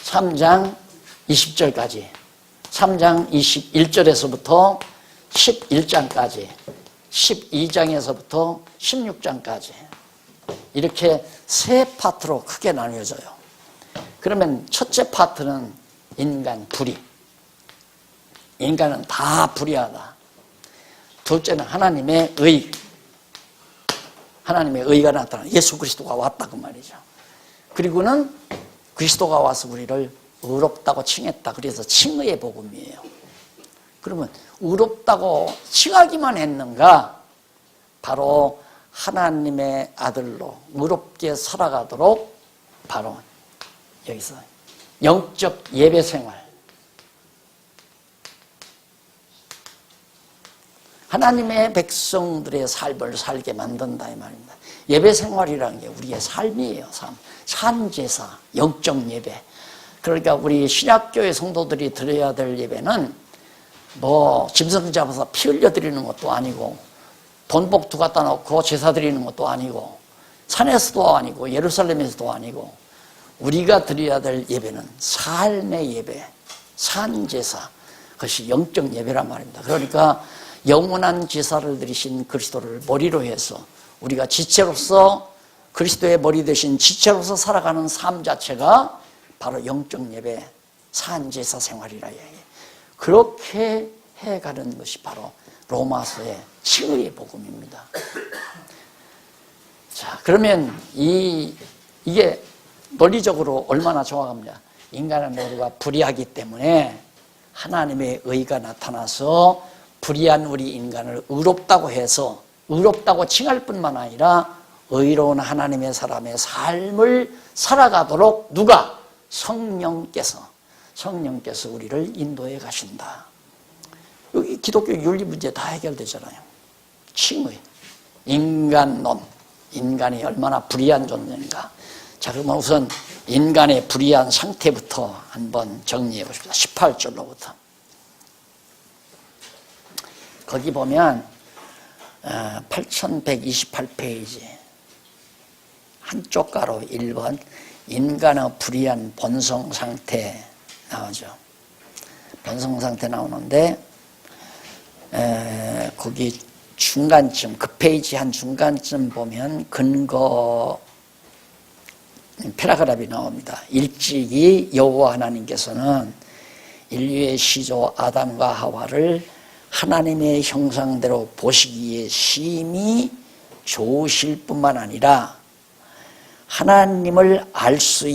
3장 20절까지 3장 21절에서부터 11장까지 12장에서부터 16장까지 이렇게 세 파트로 크게 나뉘어져요. 그러면 첫째 파트는 인간 불의. 인간은 다 불의하다. 둘째는 하나님의 의. 하나님의 의가 나타나 예수 그리스도가 왔다 그 말이죠. 그리고는 그리스도가 와서 우리를 의롭다고 칭했다. 그래서 칭의의 복음이에요. 그러면 의롭다고 칭하기만 했는가? 바로 하나님의 아들로 의롭게 살아가도록 바로 여기서 영적 예배 생활. 하나님의 백성들의 삶을 살게 만든다 이 말입니다. 예배 생활이라는 게 우리의 삶이에요. 산제사, 영적 예배. 그러니까 우리 신약교회 성도들이 드려야 될 예배는 짐승 잡아서 피 흘려 드리는 것도 아니고 돈복두 갖다 놓고 제사 드리는 것도 아니고 산에서도 아니고 예루살렘에서도 아니고 우리가 드려야 될 예배는 삶의 예배, 산제사. 그것이 영적 예배란 말입니다. 그러니까 영원한 제사를 드리신 그리스도를 머리로 해서 우리가 지체로서 그리스도의 머리 되신 지체로서 살아가는 삶 자체가 바로 영적 예배, 산제사 생활이라 얘기해요. 그렇게 해가는 것이 바로 로마서의 칭의의 복음입니다. 자, 그러면 이게 논리적으로 얼마나 정확합니까? 인간의 모두가 불의하기 때문에 하나님의 의가 나타나서 불의한 우리 인간을 의롭다고 해서 의롭다고 칭할 뿐만 아니라 의로운 하나님의 사람의 삶을 살아가도록 누가? 성령께서 우리를 인도해 가신다. 여기 기독교 윤리 문제 다 해결되잖아요. 칭의, 인간론, 인간이 얼마나 불의한 존재인가. 자, 그러면 우선 인간의 불의한 상태부터 한번 정리해 보십시다. 18절로부터. 거기 보면 8128페이지 한쪽 가로 1번 인간의 불의한 본성 상태 나오죠. 본성 상태 나오는데 거기 중간쯤, 그 페이지 한 중간쯤 보면 근거 패러그래프이 나옵니다. 일찍이 여호와 하나님께서는 인류의 시조 아담과 하와를 하나님의 형상대로 보시기에 심히 좋으실 뿐만 아니라 하나님을 알 수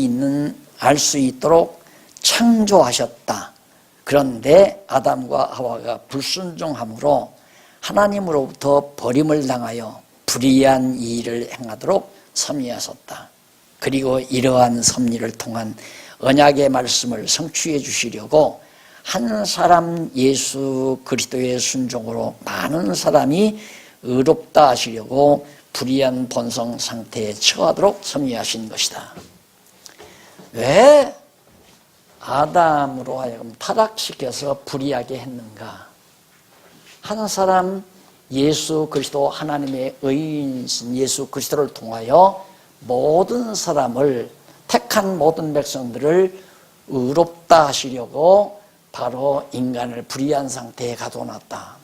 있도록 창조하셨다. 그런데 아담과 하와가 불순종함으로 하나님으로부터 버림을 당하여 불의한 일을 행하도록 섭리하셨다. 그리고 이러한 섭리를 통한 언약의 말씀을 성취해 주시려고 한 사람 예수 그리스도의 순종으로 많은 사람이 의롭다 하시려고 불의한 본성 상태에 처하도록 섭리하신 것이다. 왜 아담으로 하여금 타락시켜서 불의하게 했는가? 한 사람 예수 그리스도 하나님의 의인이신 예수 그리스도를 통하여 모든 사람을 택한 모든 백성들을 의롭다 하시려고 바로 인간을 불의한 상태에 가둬놨다.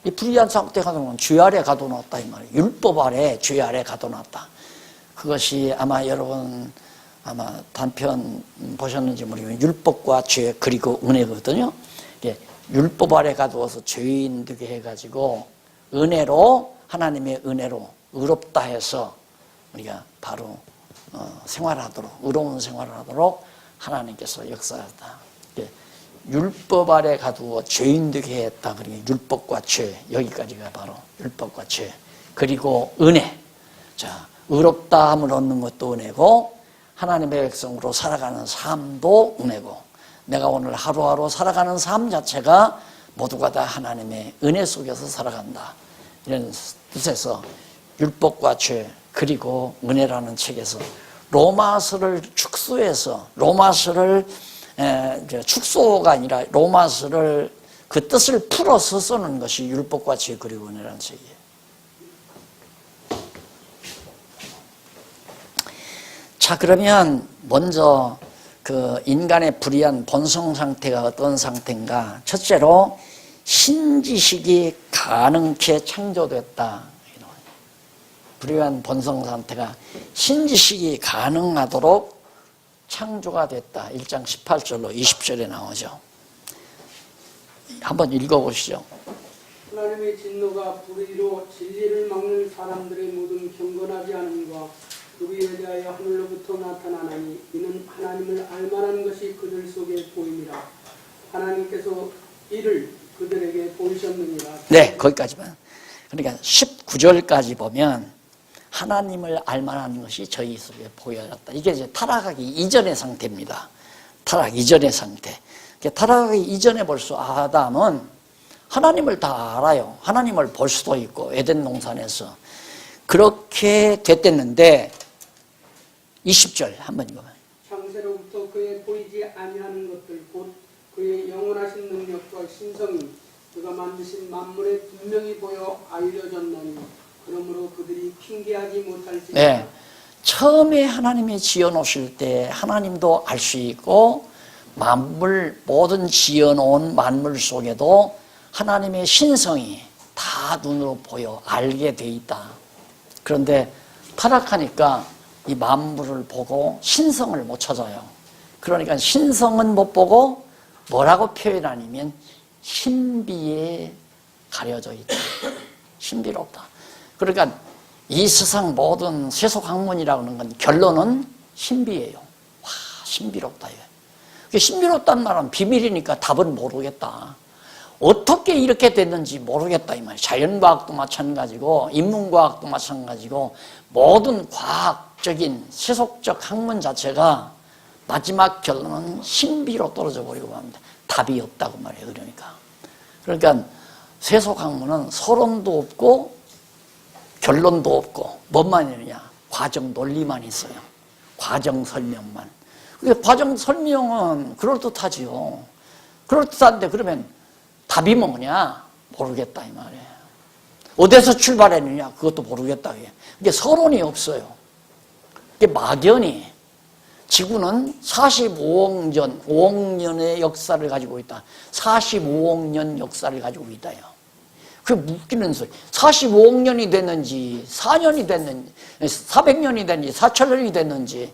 이 불의한 상태에 가둬놓은 죄 아래 가둬놨다 이 말이에요. 율법 아래 죄 아래 가둬놨다. 그것이 아마 여러분 단편 보셨는지 모르겠지만 율법과 죄 그리고 은혜거든요. 율법 아래 가두어서 죄인 되게 해가지고 은혜로 하나님의 은혜로 의롭다 해서 우리가 바로 생활하도록 의로운 생활을 하도록 하나님께서 역사했다. 율법 아래 가두어 죄인 되게 했다. 그러니까 율법과 죄 여기까지가 바로 율법과 죄 그리고 은혜. 자, 의롭다 함을 얻는 것도 은혜고 하나님의 백성으로 살아가는 삶도 은혜고 내가 오늘 하루하루 살아가는 삶 자체가 모두가 다 하나님의 은혜 속에서 살아간다. 이런 뜻에서 율법과 죄 그리고 은혜라는 책에서 로마서를 축소해서 로마서를 축소가 아니라 로마서를 그 뜻을 풀어서 쓰는 것이 율법과 죄 그리고 은혜라는 책이에요. 자, 그러면 먼저 그 인간의 불의한 본성 상태가 어떤 상태인가? 첫째로 신지식이 가능케 창조됐다. 불의한 본성 상태가 신지식이 가능하도록 창조가 됐다. 1장 18절로 20절에 나오죠. 한번 읽어보시죠. 하나님의 진노가 불의로 진리를 막는 사람들의 모든 경건하지 않음과 그에 대하여 하늘로부터 나타나나니 이는 하나님을 알만한 것이 그들 속에 보이니라. 하나님께서 이를 그들에게 보이셨느니라. 네, 거기까지만. 그러니까 19절까지 보면 하나님을 알만한 것이 저희 속에 보여졌다. 이게 이제 타락하기 이전의 상태입니다. 타락 이전의 상태. 타락하기 이전에 벌써 아담은 하나님을 다 알아요. 하나님을 볼 수도 있고 에덴 동산에서 그렇게 됐댔는데 20절 한번 읽어봐요. 창세로부터 그의 보이지 아니하는 것들 곧 그의 영원하신 능력과 신성이 그가 만드신 만물에 분명히 보여 알려졌나니 그러므로 그들이 핑계하지 못할지니라. 네, 처음에 하나님이 지어놓으실 때 하나님도 알 수 있고 만물 모든 지어놓은 만물 속에도 하나님의 신성이 다 눈으로 보여 알게 돼 있다. 그런데 타락하니까 이 만물을 보고 신성을 못 찾아요. 그러니까 신성은 못 보고 뭐라고 표현하냐면 신비에 가려져 있다. 신비롭다. 그러니까 이 세상 모든 세속 학문이라고 하는 건 결론은 신비예요. 와, 신비롭다. 신비롭다는 말은 비밀이니까 답은 모르겠다. 어떻게 이렇게 됐는지 모르겠다 이 말이에요. 자연과학도 마찬가지고 인문과학도 마찬가지고 모든 과학적인 세속적 학문 자체가 마지막 결론은 신비로 떨어져 버리고 합니다. 답이 없다고 말해요. 그러니까 세속학문은 서론도 없고 결론도 없고 뭐만 있느냐, 과정 논리만 있어요. 과정 설명만. 과정 설명은 그럴듯하지요. 그럴듯한데 그러면 답이 뭐냐? 모르겠다 이 말이에요. 어디서 출발했느냐? 그것도 모르겠다. 이게 서론이 없어요. 이게 막연히 지구는 45억 년, 5억 년의 역사를 가지고 있다. 45억 년 역사를 가지고 있다요. 그게 웃기는 소리. 45억 년이 됐는지 4년이 됐는지 400년이 됐는지 4천년이 됐는지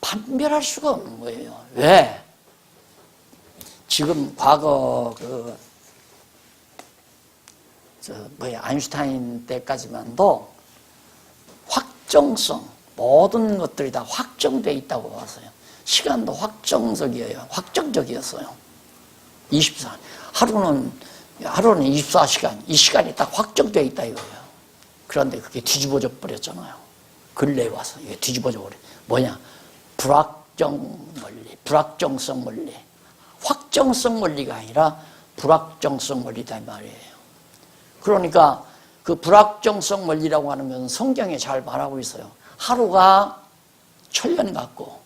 판별할 수가 없는 거예요. 왜? 지금 과거 아인슈타인 때까지만도 확정성, 모든 것들이 다 확정되어 있다고 봤어요. 시간도 확정적이었어요. 24. 하루는 24시간, 이 시간이 딱 확정되어 있다 이거예요. 그런데 그게 뒤집어져 버렸잖아요. 근래에 와서 이게 뒤집어져 버려. 뭐냐? 불확정성 원리. 확정성 원리가 아니라 불확정성 원리다 이 말이에요. 그러니까 그 불확정성 원리라고 하는 건 성경에 잘 말하고 있어요. 하루가 천년 같고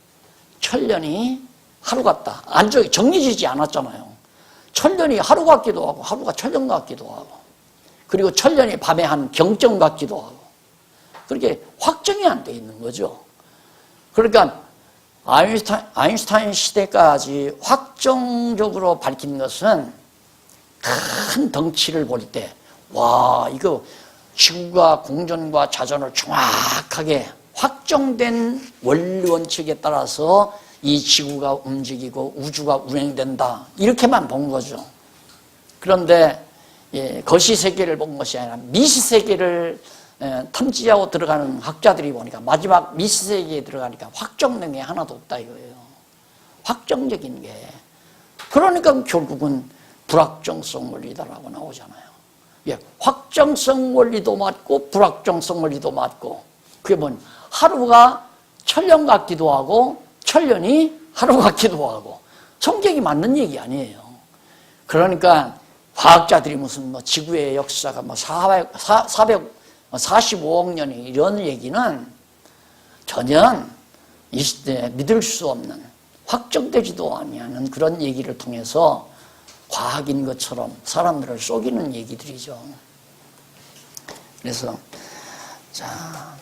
천년이 하루 같다. 정해지지 않았잖아요. 천년이 하루 같기도 하고 하루가 천년 같기도 하고 그리고 천년이 밤에 한 경점 같기도 하고 그렇게 확정이 안 돼 있는 거죠. 그러니까 아인슈타인 시대까지 확정적으로 밝힌 것은 큰 덩치를 볼 때 와, 이거 지구가 공전과 자전을 정확하게 확정된 원리 원칙에 따라서 이 지구가 움직이고 우주가 운행된다. 이렇게만 본 거죠. 그런데 거시세계를 본 것이 아니라 미시세계를 탐지하고 들어가는 학자들이 보니까 마지막 미시세계에 들어가니까 확정된 게 하나도 없다 이거예요. 확정적인 게. 그러니까 결국은 불확정성 원리다라고 나오잖아요. 확정성 원리도 맞고 불확정성 원리도 맞고 그게 뭐냐? 하루가 천년 같기도 하고 천년이 하루 같기도 하고 성경이 맞는 얘기 아니에요. 그러니까 과학자들이 무슨 지구의 역사가 445억 년이 이런 얘기는 전혀 이 시대에 믿을 수 없는 확정되지도 아니하는 그런 얘기를 통해서 과학인 것처럼 사람들을 속이는 얘기들이죠. 그래서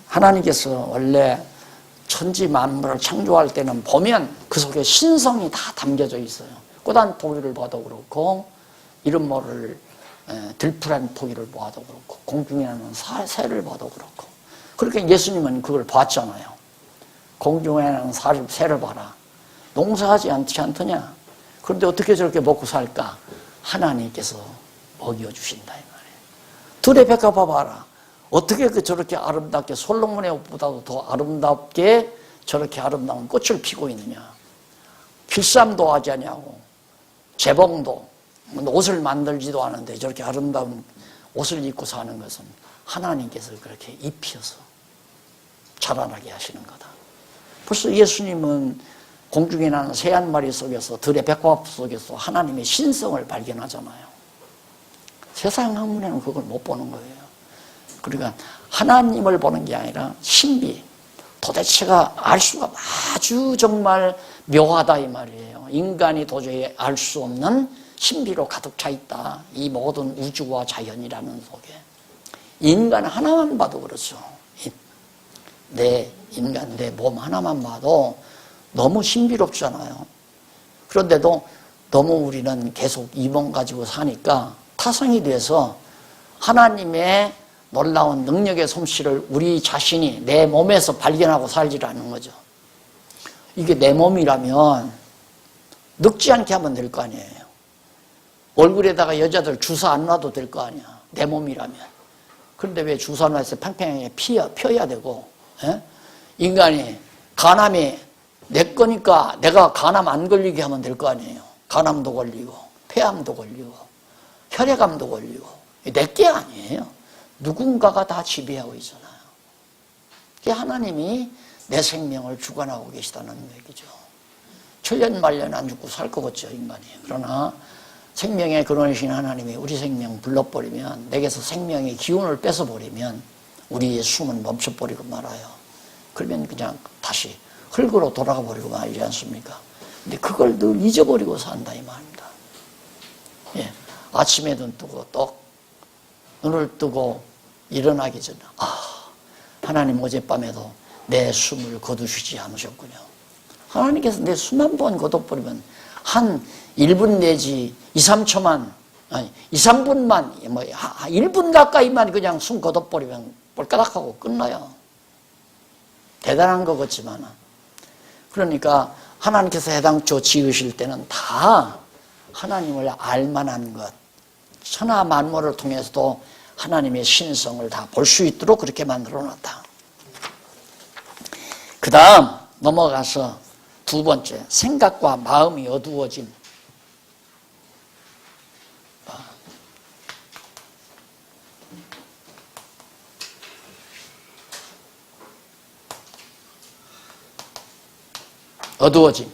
하나님께서 원래 천지 만물을 창조할 때는 보면 그 속에 신성이 다 담겨져 있어요. 꼬단 포기를 봐도 그렇고 이름 모를 들풀한 포기를 봐도 그렇고 공중에 나는 새를 봐도 그렇고 그렇게 예수님은 그걸 봤잖아요. 공중에 나는 새를 봐라. 농사하지 않지 않더냐? 그런데 어떻게 저렇게 먹고 살까? 하나님께서 먹여주신다 이 말이에요. 들의 백합 봐봐라. 어떻게 저렇게 아름답게 솔로몬의 옷보다도 더 아름답게 저렇게 아름다운 꽃을 피고 있느냐? 길쌈도 하지 않냐고. 재봉도 옷을 만들지도 않은데 저렇게 아름다운 옷을 입고 사는 것은 하나님께서 그렇게 입혀서 자라나게 하시는 거다. 벌써 예수님은 공중에 나는 새 한 마리 속에서 들의 백합 속에서 하나님의 신성을 발견하잖아요. 세상 학문에는 그걸 못 보는 거예요. 그러니까 하나님을 보는 게 아니라 신비, 도대체가 알 수가 아주 정말 묘하다 이 말이에요. 인간이 도저히 알 수 없는 신비로 가득 차 있다. 이 모든 우주와 자연이라는 속에. 인간 하나만 봐도 그렇죠. 내 몸 하나만 봐도 너무 신비롭잖아요. 그런데도 너무 우리는 계속 이 몸 가지고 사니까 타성이 돼서 하나님의 놀라운 능력의 솜씨를 우리 자신이 내 몸에서 발견하고 살지라는 거죠. 이게 내 몸이라면 늙지 않게 하면 될 거 아니에요. 얼굴에다가 여자들 주사 안 놔도 될 거 아니야. 내 몸이라면. 그런데 왜 주사 놔서 팽팽하게 펴야 되고, 인간이 간암이 내 거니까 내가 간암 안 걸리게 하면 될 거 아니에요. 간암도 걸리고 폐암도 걸리고 혈액암도 걸리고. 내게 아니에요. 누군가가 다 지배하고 있잖아요. 하나님이 내 생명을 주관하고 계시다는 얘기죠. 천년만년 안 죽고 살 거겠죠, 인간이. 그러나 생명의 근원이신 하나님이 우리 생명 불러버리면, 내게서 생명의 기운을 뺏어버리면 우리의 숨은 멈춰버리고 말아요. 그러면 그냥 다시 흙으로 돌아가 버리고 말이지 않습니까? 근데 그걸 늘 잊어버리고 산다 이 말입니다. 예. 아침에 눈 뜨고 또 눈을 뜨고 일어나기 전에 하나님 어젯밤에도 내 숨을 거두시지 않으셨군요. 하나님께서 내 숨 한 번 거둬버리면 한 1분 내지 2, 3초만, 아니 2, 3분만, 1분 가까이만 그냥 숨 거둬버리면 꼴까닥하고 끝나요. 대단한 것 같지만. 그러니까 하나님께서 해당초 지으실 때는 다 하나님을 알만한 것, 천하 만물을 통해서도 하나님의 신성을 다 볼 수 있도록 그렇게 만들어 놨다. 그 다음 넘어가서 두 번째, 생각과 마음이 어두워짐. 어두워짐.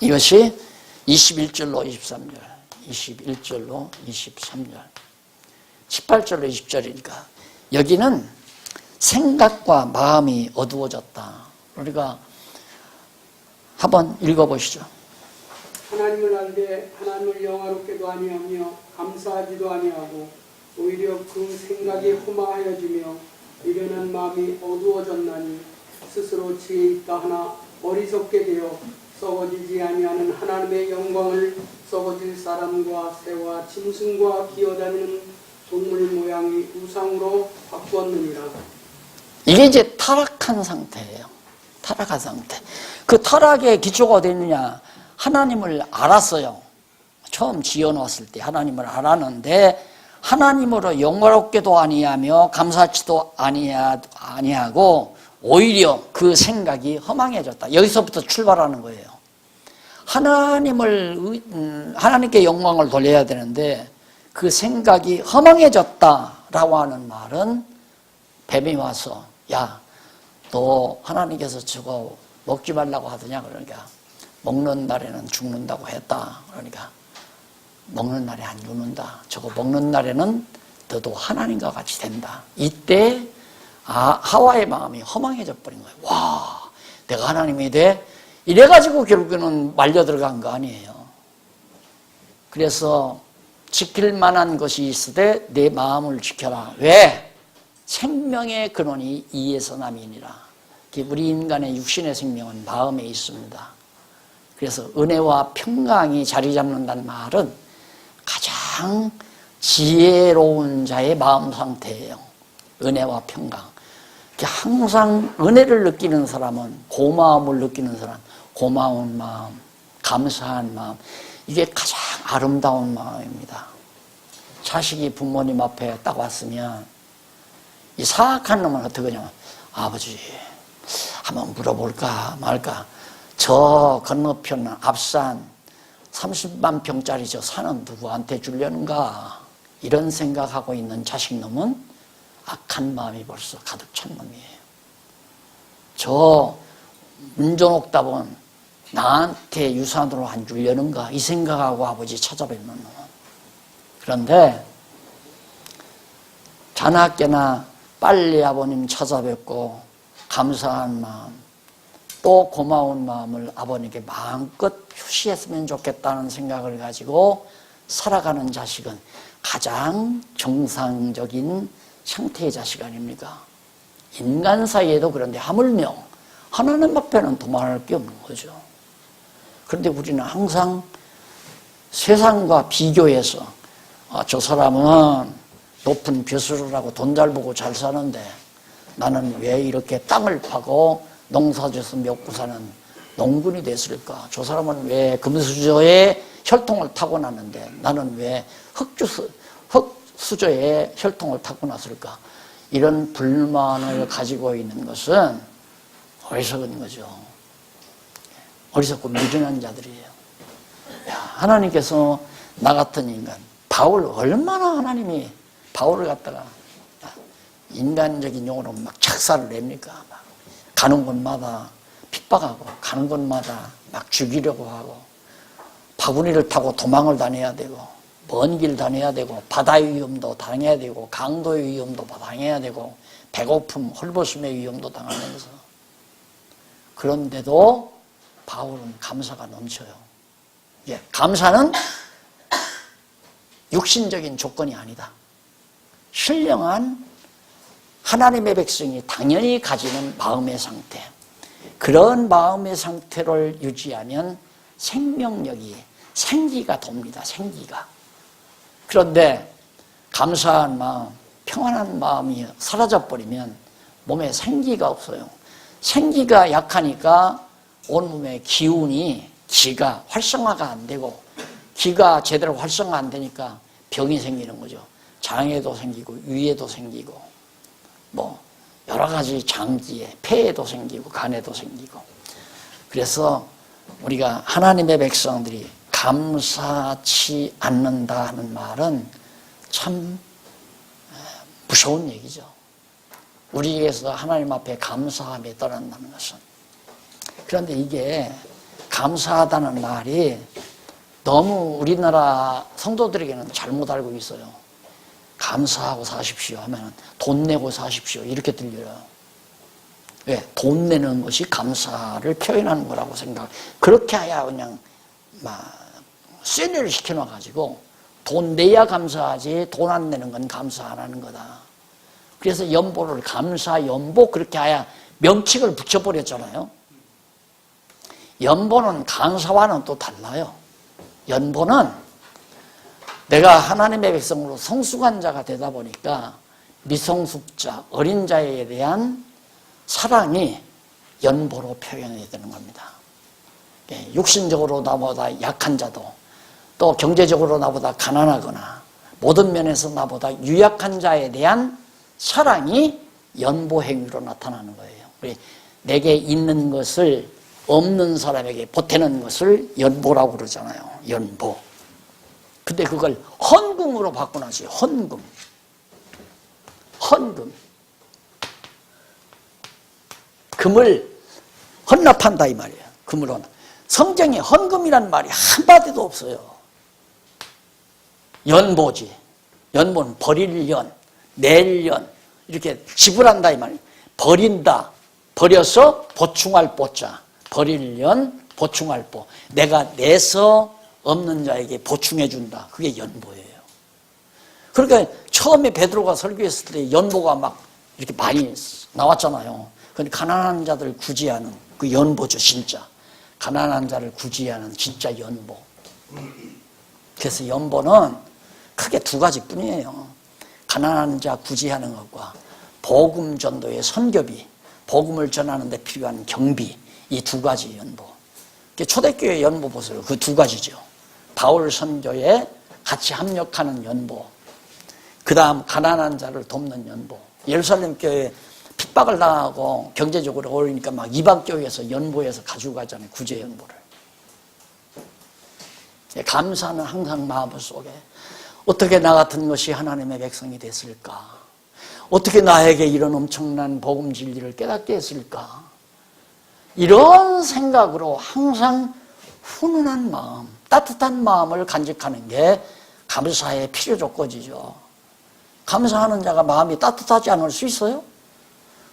이것이 21절로 23절, 21절로 23절, 18절로 20절이니까 여기는 생각과 마음이 어두워졌다. 우리가 한번 읽어보시죠. 하나님을 알되 하나님을 영화롭게도 아니하며 감사하지도 아니하고 오히려 그 생각이 허망하여지며 미련한 마음이 어두워졌나니 스스로 지혜 있다 하나 어리석게 되어 썩어지지 아니하는 하나님의 영광을 썩어질 사람과 새와 짐승과 기어다니는 동물 모양의 우상으로 바꾸었느니라. 이게 이제 타락한 상태예요. 타락한 상태. 그 타락의 기초가 어디 있느냐? 하나님을 알았어요. 처음 지어놓았을 때 하나님을 알았는데 하나님으로 영화롭게도 아니하며 감사치도 아니하고 오히려 그 생각이 허망해졌다. 여기서부터 출발하는 거예요. 하나님께 영광을 돌려야 되는데 그 생각이 허망해졌다라고 하는 말은 뱀이 와서 야, 너 하나님께서 저거 먹지 말라고 하더냐? 그러니까 먹는 날에는 죽는다고 했다. 그러니까 먹는 날에 안 죽는다. 저거 먹는 날에는 너도 하나님과 같이 된다. 이때 하와의 마음이 허망해져 버린 거예요. 와, 내가 하나님이 돼? 이래가지고 결국에는 말려 들어간 거 아니에요. 그래서 지킬 만한 것이 있으되 내 마음을 지켜라. 왜? 생명의 근원이 이에서 남이니라. 우리 인간의 육신의 생명은 마음에 있습니다. 그래서 은혜와 평강이 자리 잡는다는 말은 가장 지혜로운 자의 마음 상태예요. 은혜와 평강. 항상 은혜를 느끼는 사람은 고마움을 느끼는 사람, 고마운 마음, 감사한 마음, 이게 가장 아름다운 마음입니다. 자식이 부모님 앞에 딱 왔으면 이 사악한 놈은 어떻게 하냐면 아버지 한번 물어볼까 말까, 저 건너편 앞산 30만 평짜리 저 산은 누구한테 주려는가, 이런 생각하고 있는 자식놈은 악한 마음이 벌써 가득 찬 놈이에요. 저 문전옥답은 나한테 유산으로 안 주려는가, 이 생각하고 아버지 찾아뵙는 놈은. 그런데 자나깨나 빨리 아버님 찾아뵙고 감사한 마음, 또 고마운 마음을 아버님께 마음껏 표시했으면 좋겠다는 생각을 가지고 살아가는 자식은 가장 정상적인 상태의 자식 아닙니까? 인간 사이에도 그런데 하물며 하나님 앞에는 도말할 게 없는 거죠. 그런데 우리는 항상 세상과 비교해서 저 사람은 높은 벼슬을 하고 돈 잘 벌고 잘 사는데 나는 왜 이렇게 땅을 파고 농사져서 먹고 사는 농군이 됐을까? 저 사람은 왜 금수저에 혈통을 타고났는데 나는 왜 흙수저에 혈통을 타고났을까? 이런 불만을 가지고 있는 것은 어리석은 거죠. 어리석고 미련한 자들이에요. 야, 하나님께서 나 같은 인간, 바울 얼마나 하나님이 바울을 갖다가 인간적인 용어로 막 착사를 냅니까? 막 가는 곳마다 핍박하고 가는 곳마다 막 죽이려고 하고 바구니를 타고 도망을 다녀야 되고 먼 길 다녀야 되고 바다의 위험도 당해야 되고 강도의 위험도 당해야 되고 배고픔, 헐벗음의 위험도 당하면서 그런데도 바울은 감사가 넘쳐요. 예, 감사는 육신적인 조건이 아니다. 신령한 하나님의 백성이 당연히 가지는 마음의 상태, 그런 마음의 상태를 유지하면 생명력이, 생기가 돕니다. 생기가. 그런데 감사한 마음, 평안한 마음이 사라져버리면 몸에 생기가 없어요. 생기가 약하니까 온몸의 기운이, 기가 활성화가 안 되고, 기가 제대로 활성화 안 되니까 병이 생기는 거죠. 장애도 생기고 위에도 생기고 뭐 여러 가지 장기에 폐에도 생기고 간에도 생기고. 그래서 우리가 하나님의 백성들이 감사치 않는다 하는 말은 참 무서운 얘기죠. 우리에게서 하나님 앞에 감사함이 떠난다는 것은. 그런데 이게 감사하다는 말이 너무 우리나라 성도들에게는 잘못 알고 있어요. 감사하고 사십시오 하면 돈 내고 사십시오 이렇게 들려요. 왜? 돈 내는 것이 감사를 표현하는 거라고 생각. 그렇게 해야 그냥 막 쇠뇌를 시켜놔가지고 돈 내야 감사하지 돈 안 내는 건 감사 안 하는 거다. 그래서 연보를 감사 연보 그렇게 해야 명칭을 붙여버렸잖아요. 연보는 감사와는 또 달라요. 연보는 내가 하나님의 백성으로 성숙한 자가 되다 보니까 미성숙자, 어린 자에 대한 사랑이 연보로 표현이 되는 겁니다. 육신적으로 나보다 약한 자도 또 경제적으로 나보다 가난하거나 모든 면에서 나보다 유약한 자에 대한 사랑이 연보 행위로 나타나는 거예요. 내게 있는 것을 없는 사람에게 보태는 것을 연보라고 그러잖아요. 연보. 근데 그걸 헌금으로 바꿔놨어요. 헌금. 헌금. 금을 헌납한다 이 말이에요. 금을 헌납. 성경에 헌금이란 말이 한마디도 없어요. 연보지. 연보는 버릴 연, 낼 연 이렇게 지불한다 이 말이에요. 버린다. 버려서 보충할 보자. 버릴 연, 보충할 보. 내가 내서 없는 자에게 보충해 준다. 그게 연보예요. 그러니까 처음에 베드로가 설교했을 때 연보가 막 이렇게 많이 나왔잖아요. 근데 가난한 자들 구제하는 그 연보죠, 진짜. 가난한 자를 구제하는 진짜 연보. 그래서 연보는 크게 두 가지뿐이에요. 가난한 자 구제하는 것과 복음 전도의 선교비, 복음을 전하는 데 필요한 경비, 이 두 가지 연보. 초대교회 연보 보세요. 그 두 가지죠. 바울 선교에 같이 합력하는 연보. 그 다음 가난한 자를 돕는 연보. 예루살렘 교회 핍박을 당하고 경제적으로 어려우니까 막 이방 교회에서 연보해서 가지고 가잖아요. 구제 연보를. 감사는 항상 마음 속에 어떻게 나 같은 것이 하나님의 백성이 됐을까? 어떻게 나에게 이런 엄청난 복음 진리를 깨닫게 했을까? 이런 생각으로 항상 훈훈한 마음, 따뜻한 마음을 간직하는 게 감사의 필요 조건이죠. 감사하는 자가 마음이 따뜻하지 않을 수 있어요?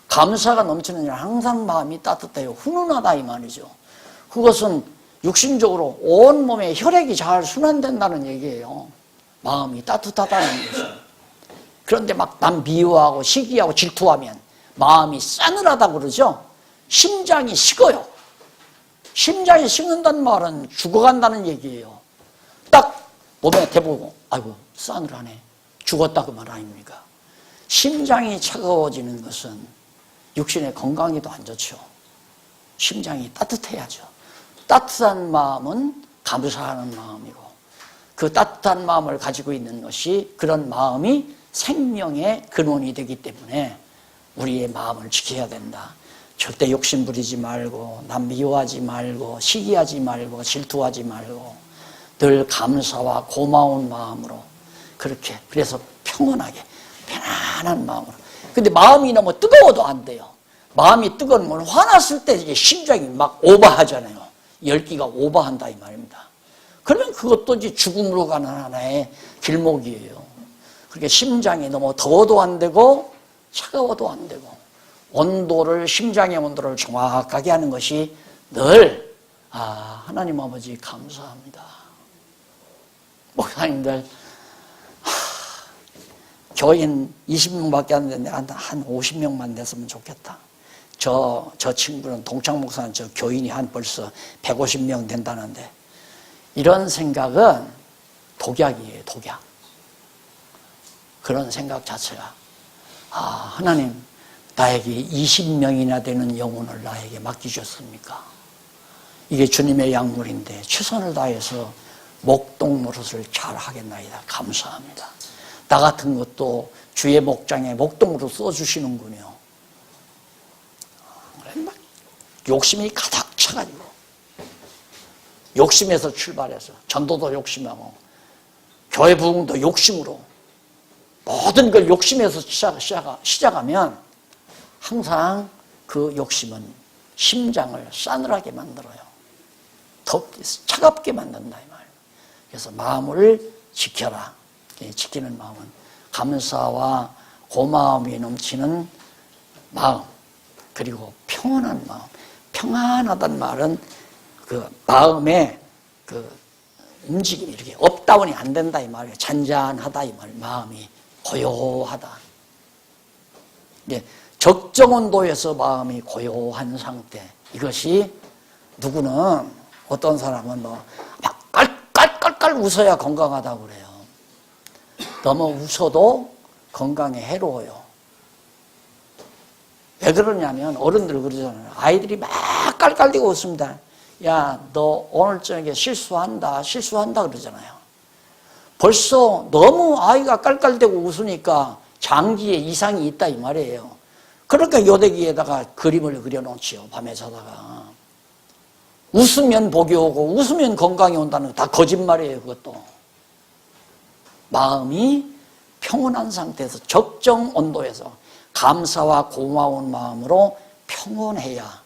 감사가 넘치는 자는 항상 마음이 따뜻해요. 훈훈하다 이 말이죠. 그것은 육신적으로 온몸에 혈액이 잘 순환된다는 얘기예요. 마음이 따뜻하다는 거죠. 그런데 막 남 미워하고 시기하고 질투하면 마음이 싸늘하다고 그러죠. 심장이 식어요. 심장이 식는다는 말은 죽어간다는 얘기예요. 딱 몸에 대보고 아이고 싸늘하네. 죽었다 그 말 아닙니까? 심장이 차가워지는 것은 육신의 건강에도 안 좋죠. 심장이 따뜻해야죠. 따뜻한 마음은 감사하는 마음이고 그 따뜻한 마음을 가지고 있는 것이 그런 마음이 생명의 근원이 되기 때문에 우리의 마음을 지켜야 된다. 절대 욕심 부리지 말고 남 미워하지 말고 시기하지 말고 질투하지 말고 늘 감사와 고마운 마음으로 그렇게 그래서 평온하게 편안한 마음으로. 근데 마음이 너무 뜨거워도 안 돼요. 마음이 뜨거우면 화났을 때 이제 심장이 막 오버하잖아요. 열기가 오버한다 이 말입니다. 그러면 그것도 이제 죽음으로 가는 하나의 길목이에요. 그렇게 심장이 너무 더워도 안 되고 차가워도 안 되고 온도를 심장의 온도를 정확하게 하는 것이 늘 하나님 아버지 감사합니다. 목사님들 교인 20명밖에 안 되는데 한 50명만 됐으면 좋겠다. 저 친구는 동창 목사는 저 교인이 한 벌써 150명 된다는데 이런 생각은 독약이에요. 독약. 그런 생각 자체가 하나님 나에게 20명이나 되는 영혼을 나에게 맡기셨습니까? 이게 주님의 약물인데 최선을 다해서 목동 노릇을 잘 하겠나이다. 감사합니다. 나 같은 것도 주의 목장에 목동으로 써주시는군요. 막 욕심이 가득 차가지고 욕심에서 출발해서 전도도 욕심하고 교회 부흥도 욕심으로 모든 걸 욕심에서 시작하면 항상 그 욕심은 심장을 싸늘하게 만들어요. 덥게 차갑게 만든다 이 말이에요. 그래서 마음을 지켜라. 지키는 마음은 감사와 고마움이 넘치는 마음 그리고 평온한 마음. 평안하다는 말은 그 마음의 그 움직임이 이렇게 업다운이 안 된다 이 말이에요. 잔잔하다 이 말. 마음이 고요하다. 적정 온도에서 마음이 고요한 상태. 이것이 누구는 어떤 사람은 막 깔깔깔깔 웃어야 건강하다고 그래요. 너무 웃어도 건강에 해로워요. 왜 그러냐면 어른들 그러잖아요. 아이들이 막 깔깔대고 웃습니다. 야, 너 오늘 저녁에 실수한다 그러잖아요. 벌써 너무 아이가 깔깔대고 웃으니까 장기에 이상이 있다 이 말이에요. 그러니까 요대기에다가 그림을 그려놓지요. 밤에 자다가. 웃으면 복이 오고 웃으면 건강이 온다는 거 다 거짓말이에요. 그것도. 마음이 평온한 상태에서 적정 온도에서 감사와 고마운 마음으로 평온해야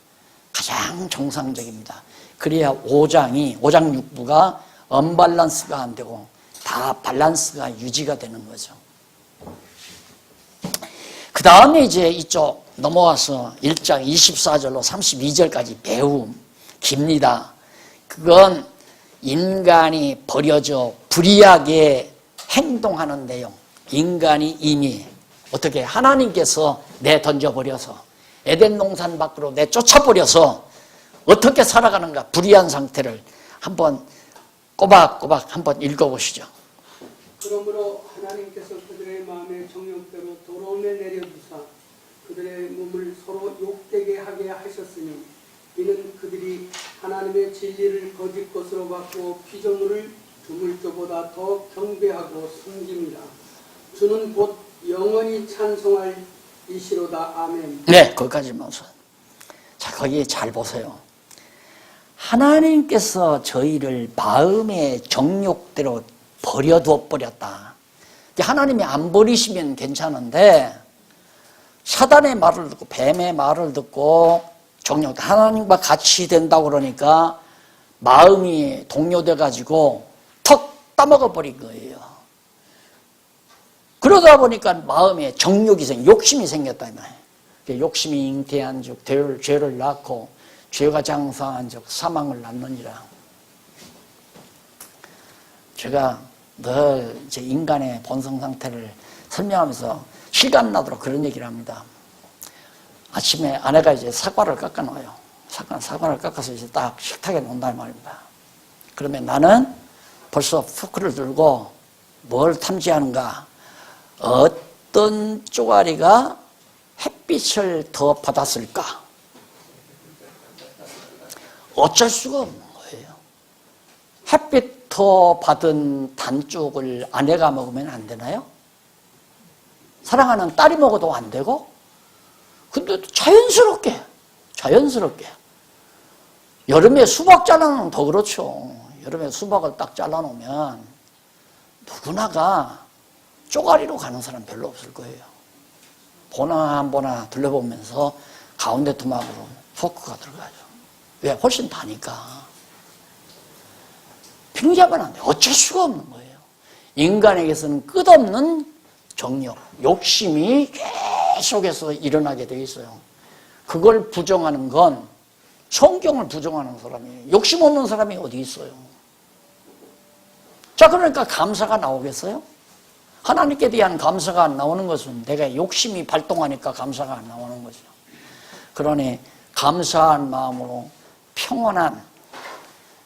가장 정상적입니다. 그래야 오장육부가 언밸런스가 안 되고 다 밸런스가 유지가 되는 거죠. 그 다음에 이제 이쪽 넘어와서 1장 24절로 32절까지 매우 깁니다. 그건 인간이 버려져 불의하게 행동하는 내용. 인간이 이미 어떻게 하나님께서 내던져버려서 에덴 동산 밖으로 내쫓아버려서 어떻게 살아가는가 불의한 상태를 한번 꼬박꼬박 한번 읽어보시죠. 그러므로 하나님께서 그들의 마음의 정욕대로 더러움에 내려두사 그들의 몸을 서로 욕되게 하게 하셨으니 이는 그들이 하나님의 진리를 거짓 것으로 바꾸어 피조물을 주물조보다 더 경배하고 섬깁니다. 주는 곧 영원히 찬송할 이시로다. 아멘. 네, 거기까지만 우선. 자, 거기 잘 보세요. 하나님께서 저희를 마음의 정욕대로 버려두어 버렸다. 하나님이 안 버리시면 괜찮은데 사단의 말을 듣고 뱀의 말을 듣고 정욕 하나님과 같이 된다고 그러니까 마음이 동요돼 가지고 턱 따먹어 버린 거예요. 그러다 보니까 마음에 정욕이 욕심이 생겼다 이 말이에요. 욕심이 잉태한 즉 죄를 낳고 죄가 장사한 즉 사망을 낳느니라. 제가 늘 이제 인간의 본성 상태를 설명하면서 실감 나도록 그런 얘기를 합니다. 아침에 아내가 이제 사과를 깎아 놔요. 사과를 깎아서 이제 딱 식탁에 놓는단 말입니다. 그러면 나는 벌써 포크를 들고 뭘 탐지하는가? 어떤 쪼가리가 햇빛을 더 받았을까? 어쩔 수가 없는 거예요. 햇빛 더 받은 단쪽을 아내가 먹으면 안 되나요? 사랑하는 딸이 먹어도 안 되고? 근데 자연스럽게 여름에 수박 자라는 더 그렇죠. 그러면 수박을 딱 잘라놓으면 누구나가 쪼가리로 가는 사람 별로 없을 거예요. 보나 둘러보면서 가운데 토막으로 포크가 들어가죠. 왜? 훨씬 다니까. 핑계하면 안 돼. 어쩔 수가 없는 거예요. 인간에게서는 끝없는 정욕, 욕심이 계속해서 일어나게 돼 있어요. 그걸 부정하는 건 성경을 부정하는 사람이에요. 욕심 없는 사람이 어디 있어요? 자, 그러니까 감사가 나오겠어요? 하나님께 대한 감사가 안 나오는 것은 내가 욕심이 발동하니까 감사가 안 나오는 거죠. 그러니 감사한 마음으로 평온한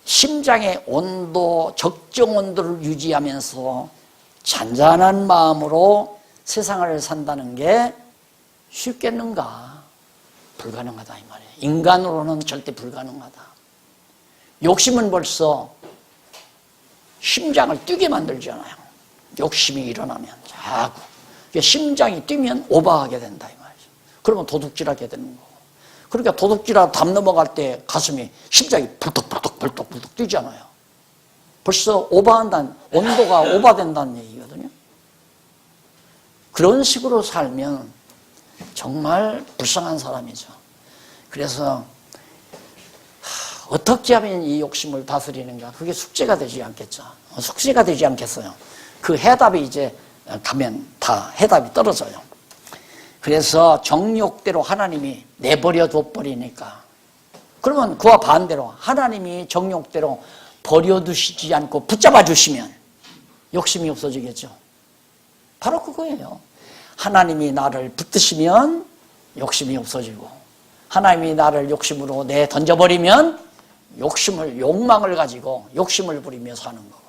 심장의 온도, 적정 온도를 유지하면서 잔잔한 마음으로 세상을 산다는 게 쉽겠는가? 불가능하다 이 말이에요. 인간으로는 절대 불가능하다. 욕심은 벌써 심장을 뛰게 만들잖아요. 욕심이 일어나면 자꾸 심장이 뛰면 오버하게 된다 이 말이죠. 그러면 도둑질하게 되는 거고. 그러니까 도둑질하다 담 넘어갈 때 가슴이 심장이 불떡불떡 뛰잖아요. 벌써 오버한다는, 온도가 오버된다는 얘기거든요. 그런 식으로 살면 정말 불쌍한 사람이죠. 그래서 어떻게 하면 이 욕심을 다스리는가? 그게 숙제가 되지 않겠죠. 숙제가 되지 않겠어요. 그 해답이 이제 가면 다 해답이 떨어져요. 그래서 정욕대로 하나님이 내버려 둬버리니까, 그러면 그와 반대로 하나님이 정욕대로 버려두시지 않고 붙잡아 주시면 욕심이 없어지겠죠. 바로 그거예요. 하나님이 나를 붙드시면 욕심이 없어지고, 하나님이 나를 욕심으로 내 던져버리면 욕망을 가지고 욕심을 부리며 사는 거.